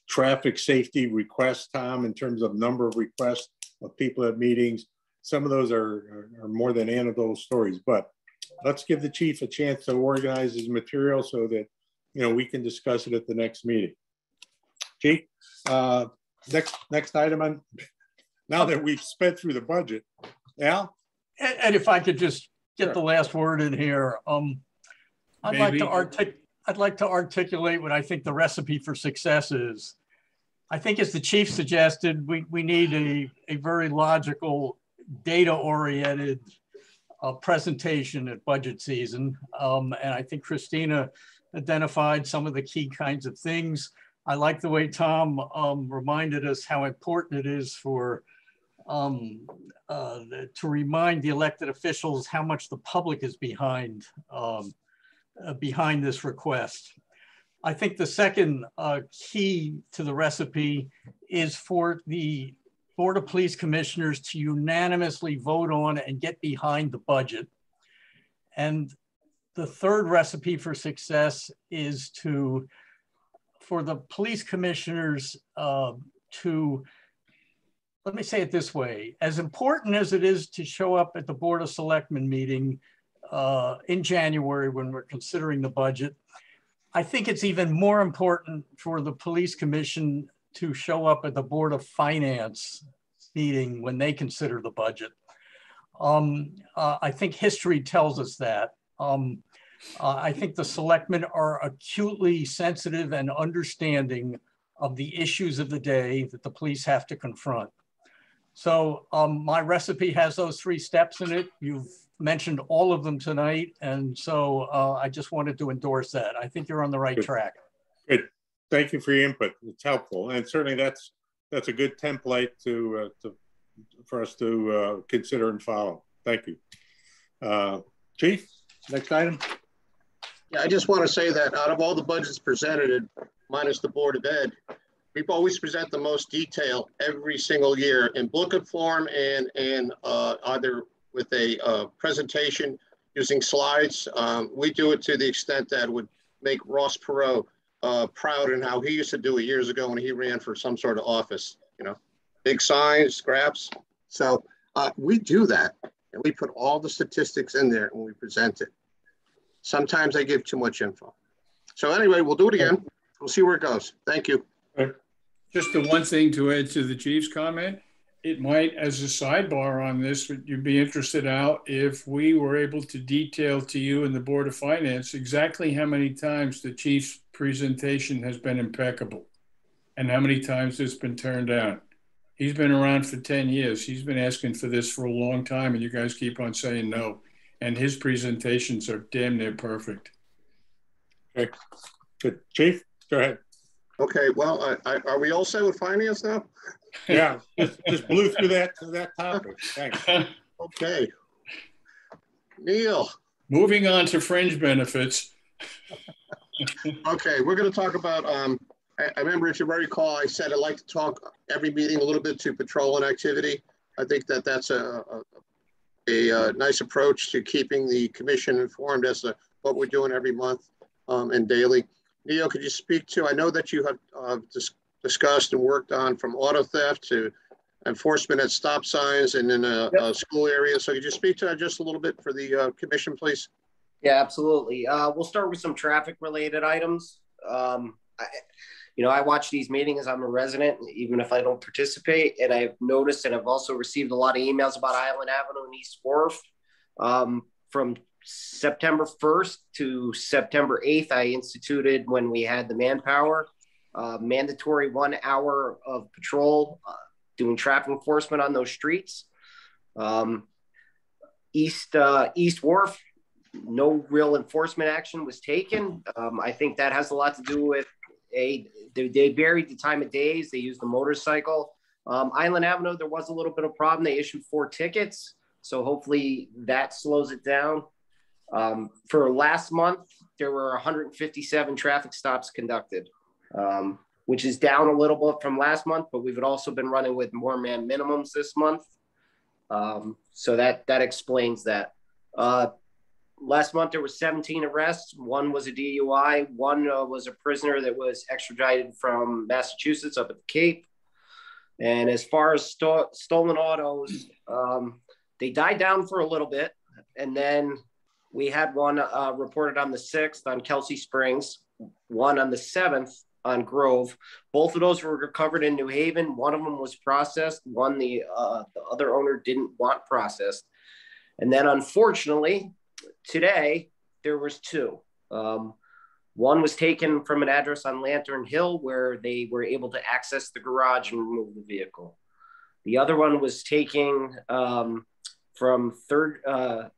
traffic safety request, Tom, in terms of number of requests of people at meetings. Some of those are more than anecdotal stories, but let's give the chief a chance to organize his material so that, you know, we can discuss it at the next meeting. Chief, next item on, now that we've sped through the budget, Al? And if I could just get the last word in here, I'd like to I'd like to articulate what I think the recipe for success is. I think, as the chief suggested, we need a very logical, data-oriented presentation at budget season. And I think Christina identified some of the key kinds of things. I like the way Tom reminded us how important it is for to remind the elected officials how much the public is behind this request. I think the second key to the recipe is for the Board of Police Commissioners to unanimously vote on and get behind the budget. And the third recipe for success is for the police commissioners to, let me say it this way, as important as it is to show up at the Board of Selectmen meeting in January when we're considering the budget, I think it's even more important for the police commission to show up at the Board of Finance meeting when they consider the budget. I think history tells us that. I think the selectmen are acutely sensitive and understanding of the issues of the day that the police have to confront. So my recipe has those 3 steps in it. You've mentioned all of them tonight. And so I just wanted to endorse that. I think you're on the right track. Good. Thank you for your input. It's helpful. And certainly that's a good template for us to consider and follow. Thank you. Chief, next item. Yeah, I just want to say that out of all the budgets presented, minus the Board of Ed, we've always present the most detail every single year in booklet form and either with a presentation using slides. We do it to the extent that would make Ross Perot proud in how he used to do it years ago when he ran for some sort of office, you know, big signs, scraps. So we do that, and we put all the statistics in there when we present it. Sometimes I give too much info. So anyway, we'll do it again. We'll see where it goes. Thank you. Just the one thing to add to the chief's comment, it might, as a sidebar on this, you'd be interested out if we were able to detail to you and the Board of Finance exactly how many times the chief's presentation has been impeccable and how many times it's been turned down. He's been around for 10 years. He's been asking for this for a long time, and you guys keep on saying no. And his presentations are damn near perfect. Okay, good. Chief, go ahead. Okay, well, are we all set with finance now? Yeah, just blew through that topic. Thanks. Okay. Neil. Moving on to fringe benefits. Okay, we're going to talk about, I remember, if you recall, I said I'd like to talk every meeting a little bit to patrol and activity. I think that that's a nice approach to keeping the commission informed as to what we're doing every month and daily. Neil, could you speak to, I know that you have discussed and worked on from auto theft to enforcement at stop signs and in a school area. So could you speak to that just a little bit for the commission, please? Yeah, absolutely. We'll start with some traffic related items. I watch these meetings. I'm a resident, even if I don't participate. And I've noticed, and I've also received a lot of emails about Island Avenue and East Wharf. From September 1st to September 8th, I instituted, when we had the manpower, mandatory 1 hour of patrol, doing traffic enforcement on those streets. East Wharf, no real enforcement action was taken. I think that has a lot to do with they varied the time of days. They used the motorcycle. Island Avenue, there was a little bit of problem. They issued 4 tickets. So hopefully that slows it down. For last month, there were 157 traffic stops conducted, which is down a little bit from last month, but we've also been running with more man minimums this month. So that explains that. Last month, there was 17 arrests. 1 was a DUI. 1 was a prisoner that was extradited from Massachusetts up at the Cape. And as far as stolen autos, they died down for a little bit. And then we had 1 reported on the 6th on Kelsey Springs, 1 on the 7th on Grove. Both of those were recovered in New Haven. 1 of them was processed. 1 the other owner didn't want processed. And then unfortunately, today there was 2. One was taken from an address on Lantern Hill where they were able to access the garage and remove the vehicle. The other one was taken from 5th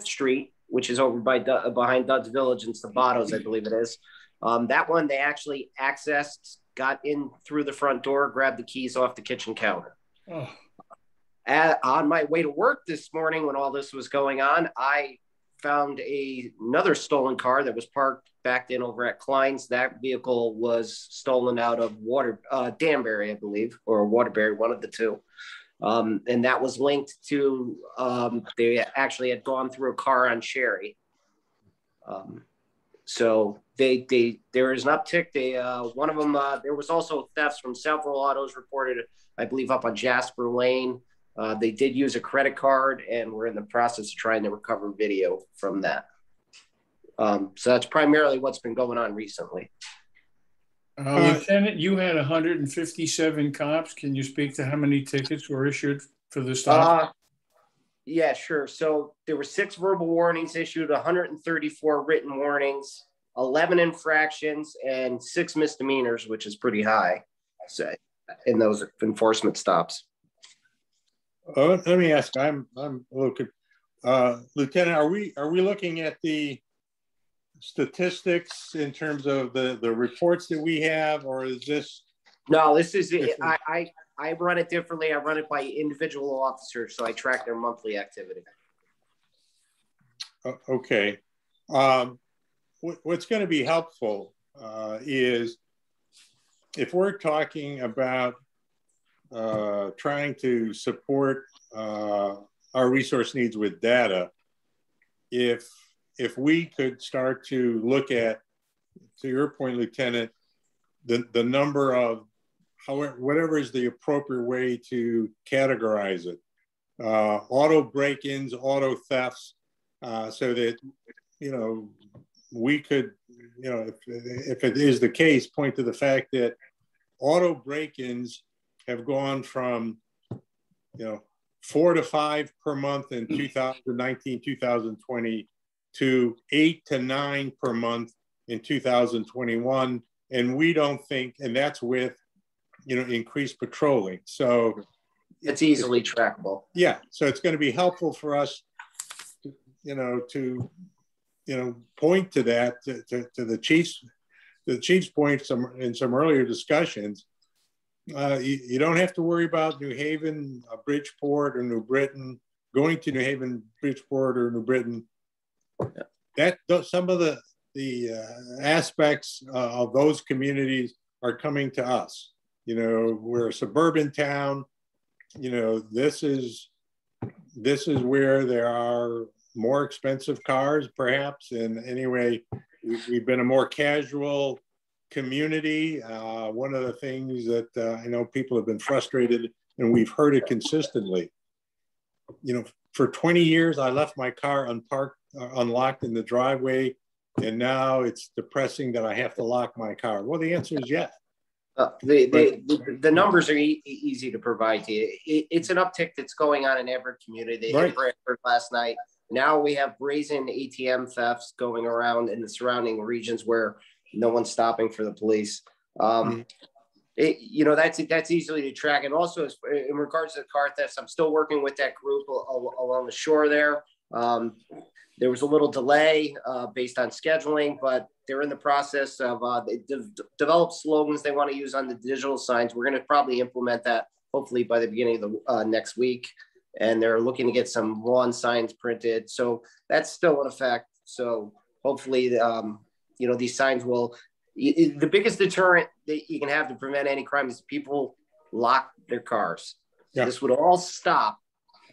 Street, which is over by behind Dud's Village and Sabato's, I believe it is. That one they actually accessed, got in through the front door, grabbed the keys off the kitchen counter. Oh. On my way to work this morning when all this was going on, I found another stolen car that was parked backed in over at Klein's. That vehicle was stolen out of Danbury, I believe, or Waterbury, one of the two. And that was linked to, they actually had gone through a car on Sherry. So there is an uptick. One of them, there was also thefts from several autos reported, I believe, up on Jasper Lane. They did use a credit card, and we're in the process of trying to recover video from that. So that's primarily what's been going on recently. Lieutenant, you had 157 cops. Can you speak to how many tickets were issued for the stop? Yeah, sure. So there were 6 verbal warnings issued, 134 written warnings, 11 infractions, and 6 misdemeanors, which is pretty high. So in those enforcement stops. Let me ask. I'm a little Lieutenant. Are we looking at the statistics in terms of the reports that we have, or is this? No, this is I run it differently. I run it by individual officers, so I track their monthly activity. Okay. What's going to be helpful is if we're talking about trying to support our resource needs with data, if we could start to look at, to your point, Lieutenant, the number of whatever is the appropriate way to categorize it, auto break-ins, auto thefts, so that, you know, we could, you know, if it is the case, point to the fact that auto break-ins have gone from, you know, 4 to 5 per month in 2019, 2020 to 8 to 9 per month in 2021. And we don't think, and that's with, you know, increased patrolling. So it's easily trackable. Yeah. So it's going to be helpful for us, to point to that, to the chief's point in some earlier discussions. You don't have to worry about New Haven, Bridgeport, or New Britain, going to New Haven, Bridgeport, or New Britain. That some of the aspects of those communities are coming to us. You know, we're a suburban town. You know, this is where there are more expensive cars, perhaps. And anyway, we've been a more casual community. One of the things that I know people have been frustrated, and we've heard it consistently. You know, for 20 years, I left my car unlocked in the driveway, and now it's depressing that I have to lock my car. Well, the answer is yes. The numbers are easy to provide to you. It's an uptick that's going on in every community. They hit Bradford last night. Now we have brazen ATM thefts going around in the surrounding regions where no one's stopping for the police. That's easily to track. And also, in regards to the car thefts, I'm still working with that group along the shore there. There was a little delay based on scheduling, but they're in the process of they developed slogans they want to use on the digital signs. We're going to probably implement that hopefully by the beginning of the next week. And they're looking to get some lawn signs printed. So that's still in effect. So hopefully, these signs will, the biggest deterrent that you can have to prevent any crime is people lock their cars. Yeah. This would all stop.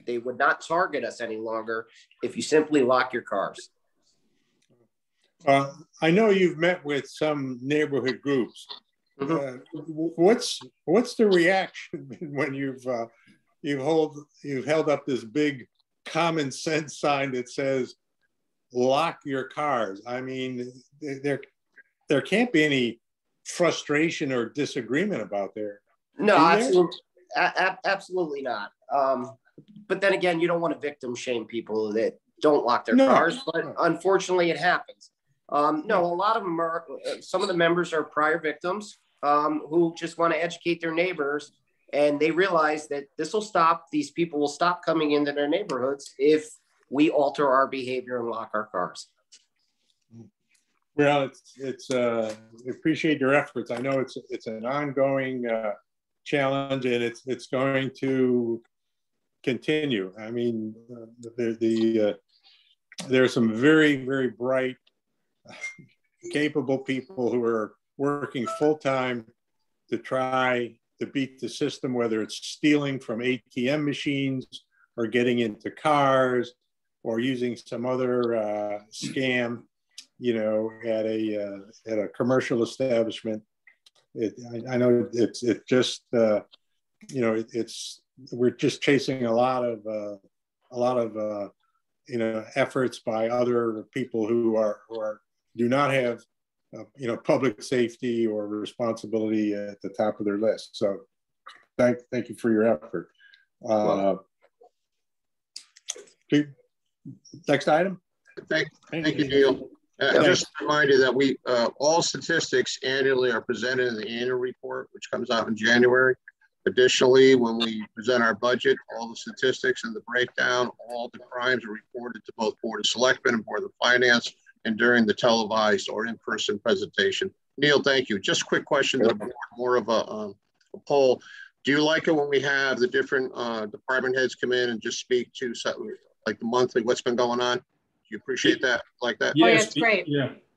They would not target us any longer if you simply lock your cars. I know you've met with some neighborhood groups. Mm-hmm. What's the reaction when you've held up this big common sense sign that says lock your cars? I mean, there can't be any frustration or disagreement about there. No, absolutely not. But then again, you don't want to victim shame people that don't lock their cars, but unfortunately it happens. No, a lot of them are, some of the members are prior victims who just want to educate their neighbors, and they realize that this will stop, these people will stop coming into their neighborhoods if we alter our behavior and lock our cars. Well, we appreciate your efforts. I know it's an ongoing challenge, and it's going to continue. I mean, there are some very, very bright, capable people who are working full-time to try to beat the system, whether it's stealing from ATM machines or getting into cars or using some other scam, you know, at a commercial establishment. I know it's just, you know, we're just chasing a lot of you know, efforts by other people who do not have you know, public safety or responsibility at the top of their list. So thank you for your effort. Next item. Thank you, Neil. Just a reminder that we all statistics annually are presented in the annual report, which comes out in January. Additionally, when we present our budget, all the statistics and the breakdown, all the crimes are reported to both Board of Selectmen and Board of Finance, and during the televised or in-person presentation. Neil, thank you. Just a quick question to the board, more of a poll. Do you like it when we have the different department heads come in and just speak to like the monthly, what's been going on? Do you appreciate that, like that? Yes, oh, yeah, it's great.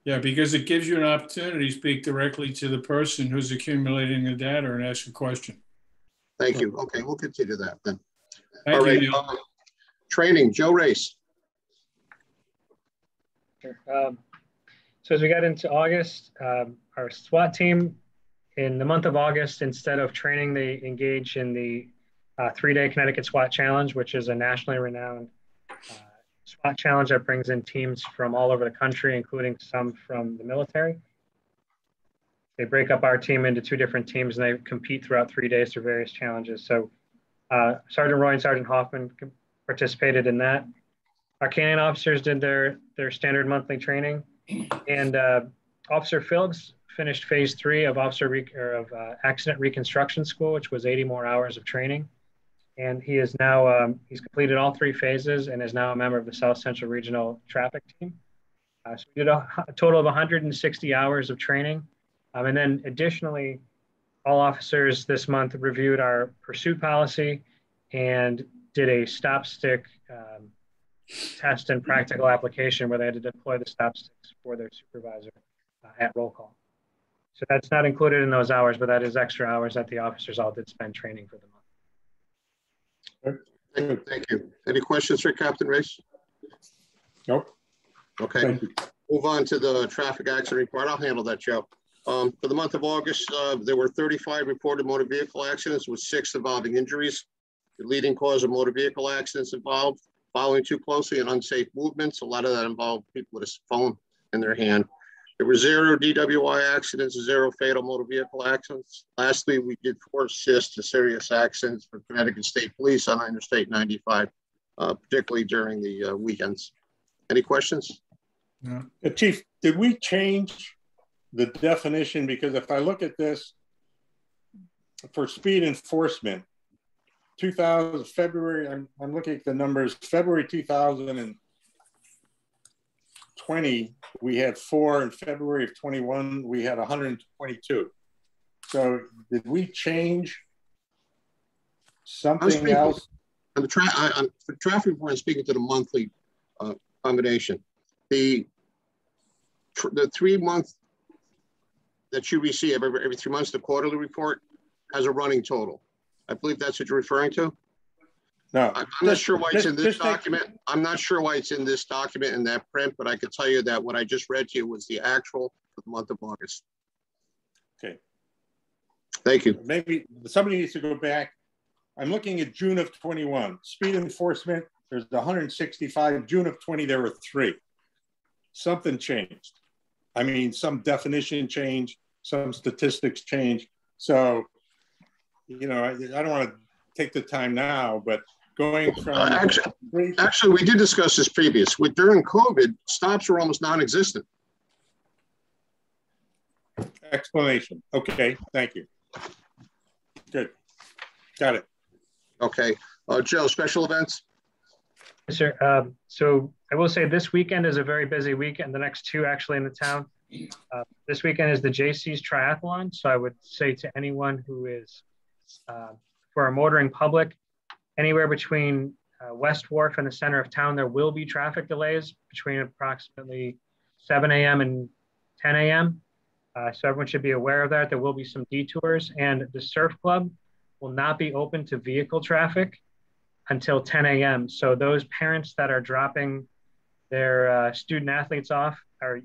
Yeah, because it gives you an opportunity to speak directly to the person who's accumulating the data and ask a question. Thank you. Okay, we'll continue that then. Thank All right, you, Neil. Training, Joe Race. Sure. So as we got into August, our SWAT team in the month of August, instead of training, they engage in the 3-day Connecticut SWAT Challenge, which is a nationally renowned SWAT challenge that brings in teams from all over the country, including some from the military. They break up our team into 2 different teams, and they compete throughout 3 days through various challenges. So Sergeant Roy and Sergeant Hoffman participated in that. Our canine officers did their standard monthly training, and Officer Phillips finished phase 3 of accident reconstruction school, which was 80 more hours of training. And he is now, he's completed all 3 phases and is now a member of the South Central Regional Traffic Team. So we did a total of 160 hours of training. And then additionally, all officers this month reviewed our pursuit policy and did a stop stick test and practical application where they had to deploy the stop sticks for their supervisor at roll call. So that's not included in those hours, but that is extra hours that the officers all did spend training for the month. Thank you. Any questions for Captain Race? Nope. Okay. Move on to the traffic accident report. I'll handle that, Joe. For the month of August, there were 35 reported motor vehicle accidents with 6 involving injuries. The leading cause of motor vehicle accidents involved following too closely and unsafe movements. A lot of that involved people with a phone in their hand. There were 0 DWI accidents, 0 fatal motor vehicle accidents. Lastly, we did 4 assists to serious accidents for Connecticut State Police on Interstate 95, particularly during the weekends. Any questions? No. Chief, did we change the definition? Because if I look at this for speed enforcement, 2000 February, I'm looking at the numbers, February 2020, we had 4. In February of 21, we had 122. So did we change something else? On the traffic report, I'm speaking to the monthly combination. The 3-month that you receive every 3 months, the quarterly report has a running total. I believe that's what you're referring to. No, I'm not sure why it's in this document. I'm not sure why it's in this document in that print, but I could tell you that what I just read to you was the actual for the month of August. Okay. Thank you. Maybe somebody needs to go back. I'm looking at June of 21. Speed enforcement, there's 165. June of 20, there were 3. Something changed. I mean, some definition change, some statistics change. So, you know, I don't want to take the time now, but going from actually, we did discuss this previous. During COVID, stops were almost non-existent. explanation. Okay, thank you. Good, got it. Okay, Joe, special events? Yes, sir. So I will say this weekend is a very busy weekend. The next two actually in the town. This weekend is the JC's Triathlon. So I would say to anyone who is for our motoring public, anywhere between West Wharf and the center of town, there will be traffic delays between approximately 7 a.m. and 10 a.m. So everyone should be aware of that. There will be some detours, and the surf club will not be open to vehicle traffic until 10 a.m. So those parents that are dropping their student athletes off are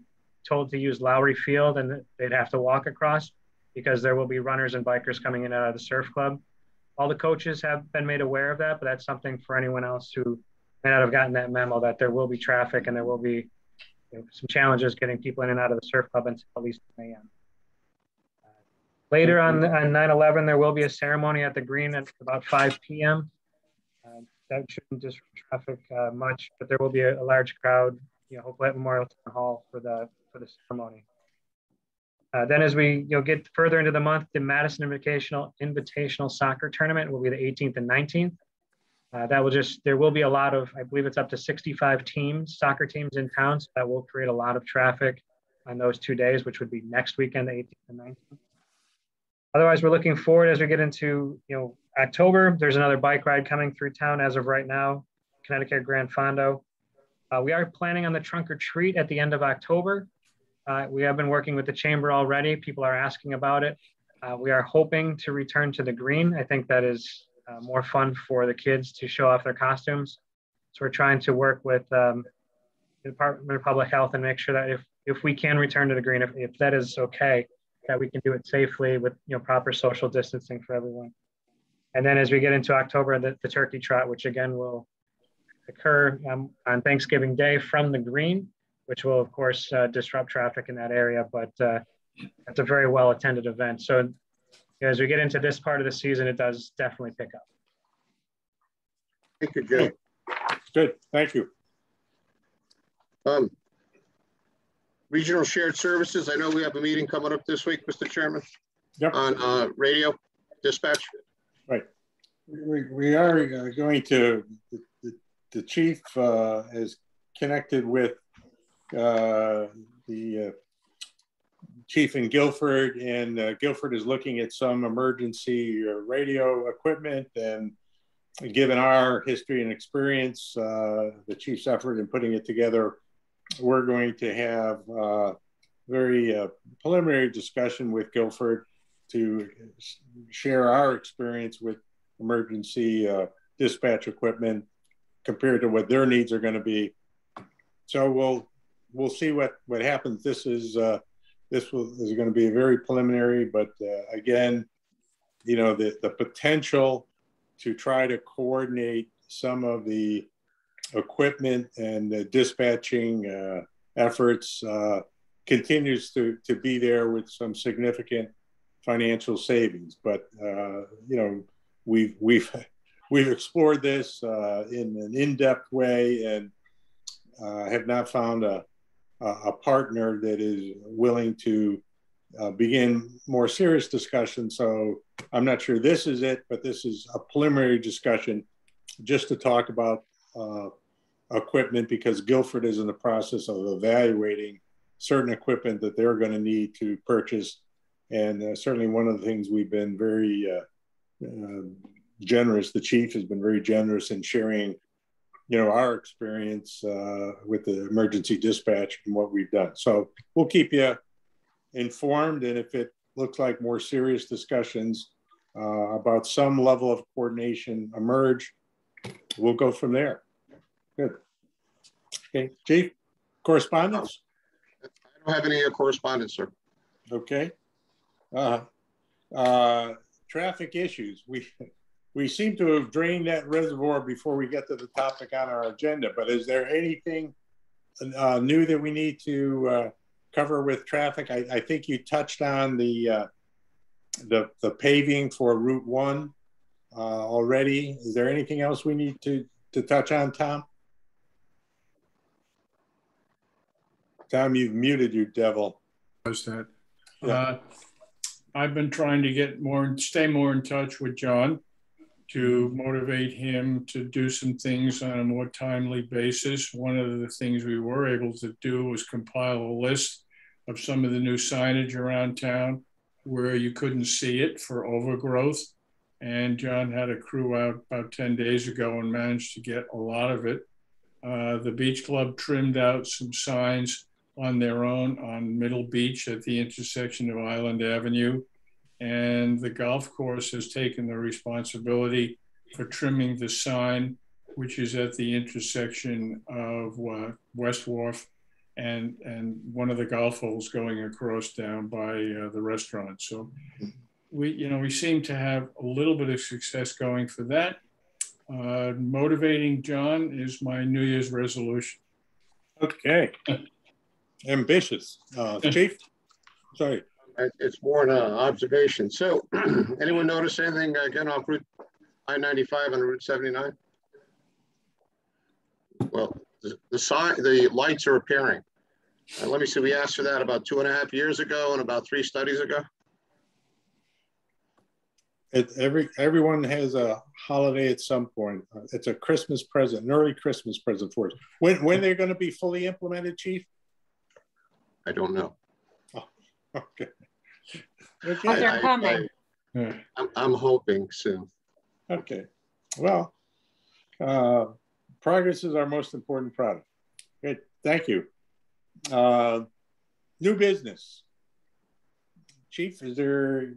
told to use Lowry Field, and they'd have to walk across because there will be runners and bikers coming in and out of the surf club. All the coaches have been made aware of that, but that's something for anyone else who may not have gotten that memo, that there will be traffic and there will be some challenges getting people in and out of the surf club until at least 10 a.m. Later on 9/11, there will be a ceremony at the green at about 5 p.m. That shouldn't disrupt traffic much, but there will be a large crowd, hopefully at Memorial Town Hall for the ceremony. Then as we get further into the month, the Madison Invitational Soccer Tournament will be the 18th and 19th. There will be a lot of, I believe it's up to 65 soccer teams in town, so that will create a lot of traffic on those 2 days, which would be next weekend, the 18th and 19th. Otherwise, we're looking forward as we get into October. There's another bike ride coming through town as of right now, Connecticut Grand Fondo. We are planning on the trunk or treat at the end of October. We have been working with the chamber already. People are asking about it. We are hoping to return to the green. I think that is more fun for the kids to show off their costumes. So we're trying to work with the Department of Public Health and make sure that if we can return to the green, if that is okay, that we can do it safely with proper social distancing for everyone. And then as we get into October, the turkey trot, which again will occur on Thanksgiving Day from the green, which will of course disrupt traffic in that area, but it's a very well attended event. So as we get into this part of the season, it does definitely pick up. Thank you, Jay. Good, thank you. Regional Shared Services, I know we have a meeting coming up this week, Mr. Chairman. Yep. On radio dispatch. Right. We are going to, the chief is connected with the chief in Guilford, and Guilford is looking at some emergency radio equipment, and given our history and experience, the chief's effort in putting it together, we're going to have a very preliminary discussion with Guilford to share our experience with emergency dispatch equipment compared to what their needs are going to be. So we'll see what happens. This is going to be a very preliminary, but again, the potential to try to coordinate some of the equipment and the dispatching efforts continues to be there with some significant financial savings. But we've explored this in an in-depth way, and have not found a partner that is willing to begin more serious discussion. So I'm not sure this is it, but this is a preliminary discussion just to talk about equipment, because Guilford is in the process of evaluating certain equipment that they're going to need to purchase. And certainly one of the things we've been very generous, the chief has been very generous in sharing, our experience with the emergency dispatch and what we've done. So we'll keep you informed. And if it looks like more serious discussions about some level of coordination emerge, we'll go from there. Good. Okay, Chief, correspondence? I don't have any correspondence, sir. Okay. Traffic issues. We seem to have drained that reservoir before we get to the topic on our agenda, but is there anything new that we need to cover with traffic? I think you touched on the paving for Route 1 already. Is there anything else we need to touch on, Tom? Tom, you've muted, you devil. How's that? I've been trying to stay more in touch with John to motivate him to do some things on a more timely basis. One of the things we were able to do was compile a list of some of the new signage around town where you couldn't see it for overgrowth. And John had a crew out about 10 days ago and managed to get a lot of it. The Beach Club trimmed out some signs on their own on Middle Beach at the intersection of Island Avenue. And the golf course has taken the responsibility for trimming the sign, which is at the intersection of West Wharf and one of the golf holes going across down by the restaurant. So we seem to have a little bit of success going for that. Motivating John is my New Year's resolution. Okay. Ambitious. Chief? Sorry. It's more an observation. So anyone notice anything again off Route I-95 and Route 79? Well, the lights are appearing. Let me see, we asked for that about 2.5 years ago and about 3 studies ago. Everyone has a holiday at some point. It's a Christmas present, an early Christmas present for us. When they're going to be fully implemented, Chief? I don't know. Oh, okay. But they're coming. I'm hoping soon. Okay. Well, progress is our most important product. Good. Thank you. New business. Chief, is there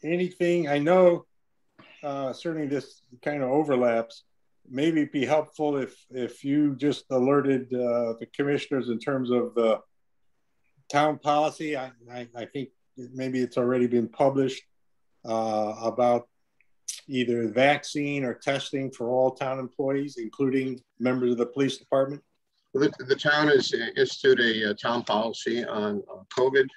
anything? I know certainly this kind of overlaps. Maybe it'd be helpful if you just alerted the commissioners in terms of the town policy. I think maybe it's already been published about either vaccine or testing for all town employees, including members of the police department. The town has instituted a town policy on COVID.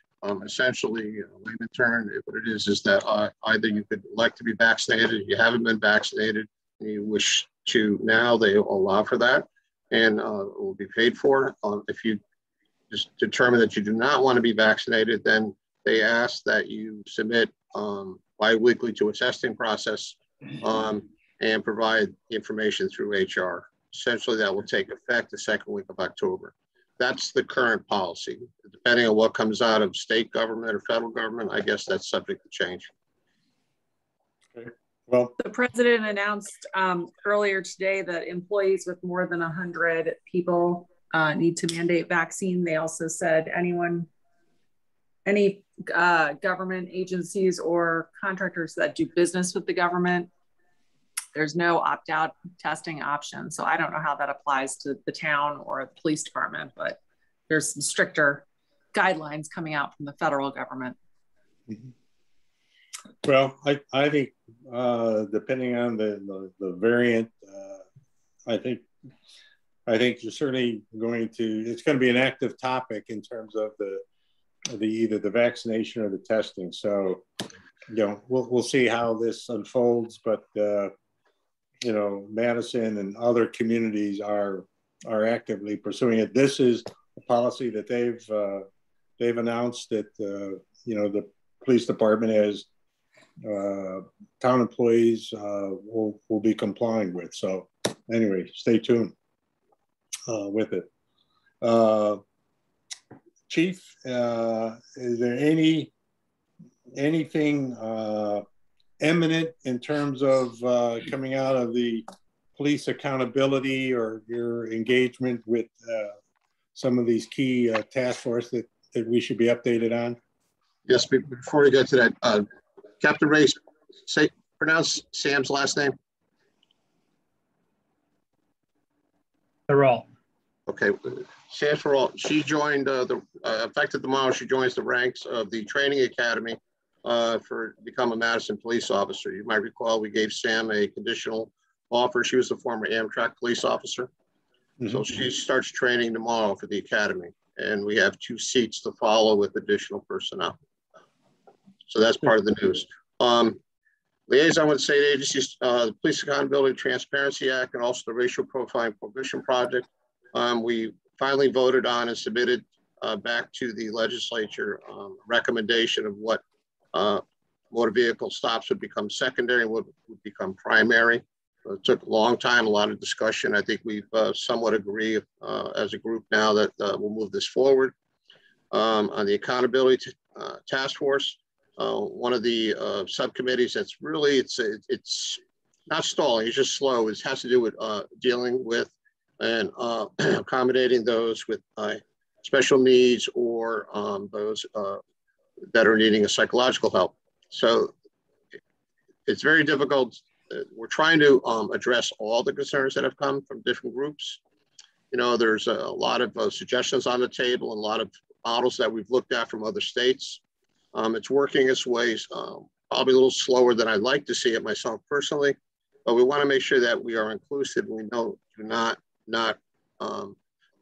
Essentially, layman term, what it is that either you could elect to be vaccinated, you haven't been vaccinated, and you wish to now, they allow for that, and it will be paid for. If you just determine that you do not want to be vaccinated, then they ask that you submit bi-weekly to a testing process and provide information through HR. Essentially, that will take effect the second week of October. That's the current policy. Depending on what comes out of state government or federal government, I guess that's subject to change. Okay. Well, the president announced earlier today that employees with more than 100 people need to mandate vaccine. They also said any government agencies or contractors that do business with the government, there's no opt-out testing option. So I don't know how that applies to the town or the police department, but there's some stricter guidelines coming out from the federal government. Mm-hmm. Well, I think depending on the variant, I think you're certainly it's going to be an active topic in terms of either the vaccination or the testing. So, we'll see how this unfolds, but Madison and other communities are actively pursuing it. This is a policy that they've announced that the police department has town employees will be complying with. So anyway, stay tuned with it. Chief, is there anything imminent in terms of coming out of the police accountability or your engagement with some of these key task force that we should be updated on? Yes, before we get to that, Captain Ray, pronounce Sam's last name. Farrell. Okay, Sam Farrell. She joined effective tomorrow. She joins the ranks of the training academy for become a Madison police officer. You might recall we gave Sam a conditional offer. She was a former Amtrak police officer. Mm-hmm. So she starts training tomorrow for the academy. And we have 2 seats to follow with additional personnel. So that's part of the news. Liaison with state agencies, the Police Accountability and Transparency Act, and also the Racial Profiling Prohibition Project. We finally voted on and submitted back to the legislature recommendation of what motor vehicle stops would become secondary and what would become primary. It took a long time, a lot of discussion. I think we've somewhat agree as a group now that we'll move this forward. On the accountability task force, one of the subcommittees that's really, it's not stalling, it's just slow. It has to do with dealing with and accommodating those with special needs or those that are needing a psychological help. So it's very difficult. We're trying to address all the concerns that have come from different groups. You know, there's a lot of suggestions on the table and a lot of models that we've looked at from other states. It's working its ways, probably a little slower than I'd like to see it myself personally, but we want to make sure that we are inclusive. We do not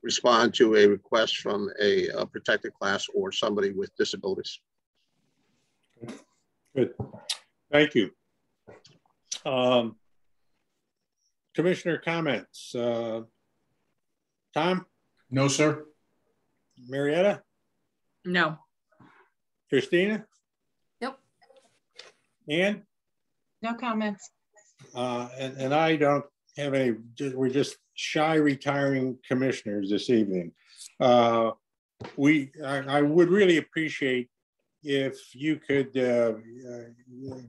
respond to a request from a protected class or somebody with disabilities. Good, thank you. Commissioner comments. Tom? No, sir. Marietta? No. Christina? Nope. Ann? No comments. And I don't have any, we're just shy retiring commissioners this evening. I would really appreciate if you could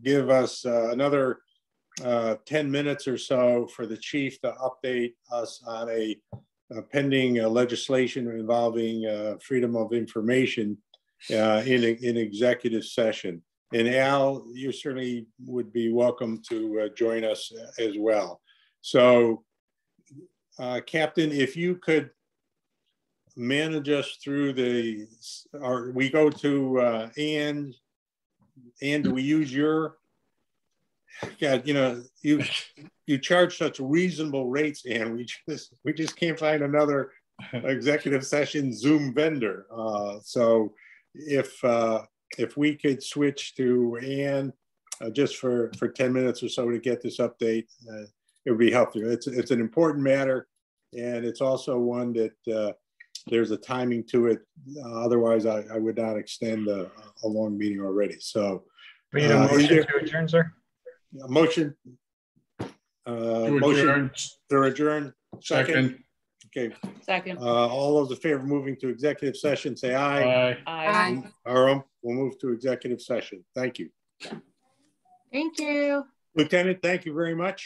give us another 10 minutes or so for the chief to update us on a pending legislation involving freedom of information in executive session. And Al, you certainly would be welcome to join us as well. So, Captain, if you could manage us through we go to Ann, do we use your, God, you know, you charge such reasonable rates, Ann. We just can't find another executive session Zoom vendor. So if we could switch to Ann just for 10 minutes or so to get this update, it would be helpful. It's an important matter, and it's also one that there's a timing to it. Otherwise, I would not extend a long meeting already. So, we need a motion to adjourn, sir. Motion. Motion to adjourn. Second. Okay. Second. All those in favor of moving to executive session, say aye. Aye. All right, we'll move to executive session. Thank you. Thank you. Lieutenant, thank you very much.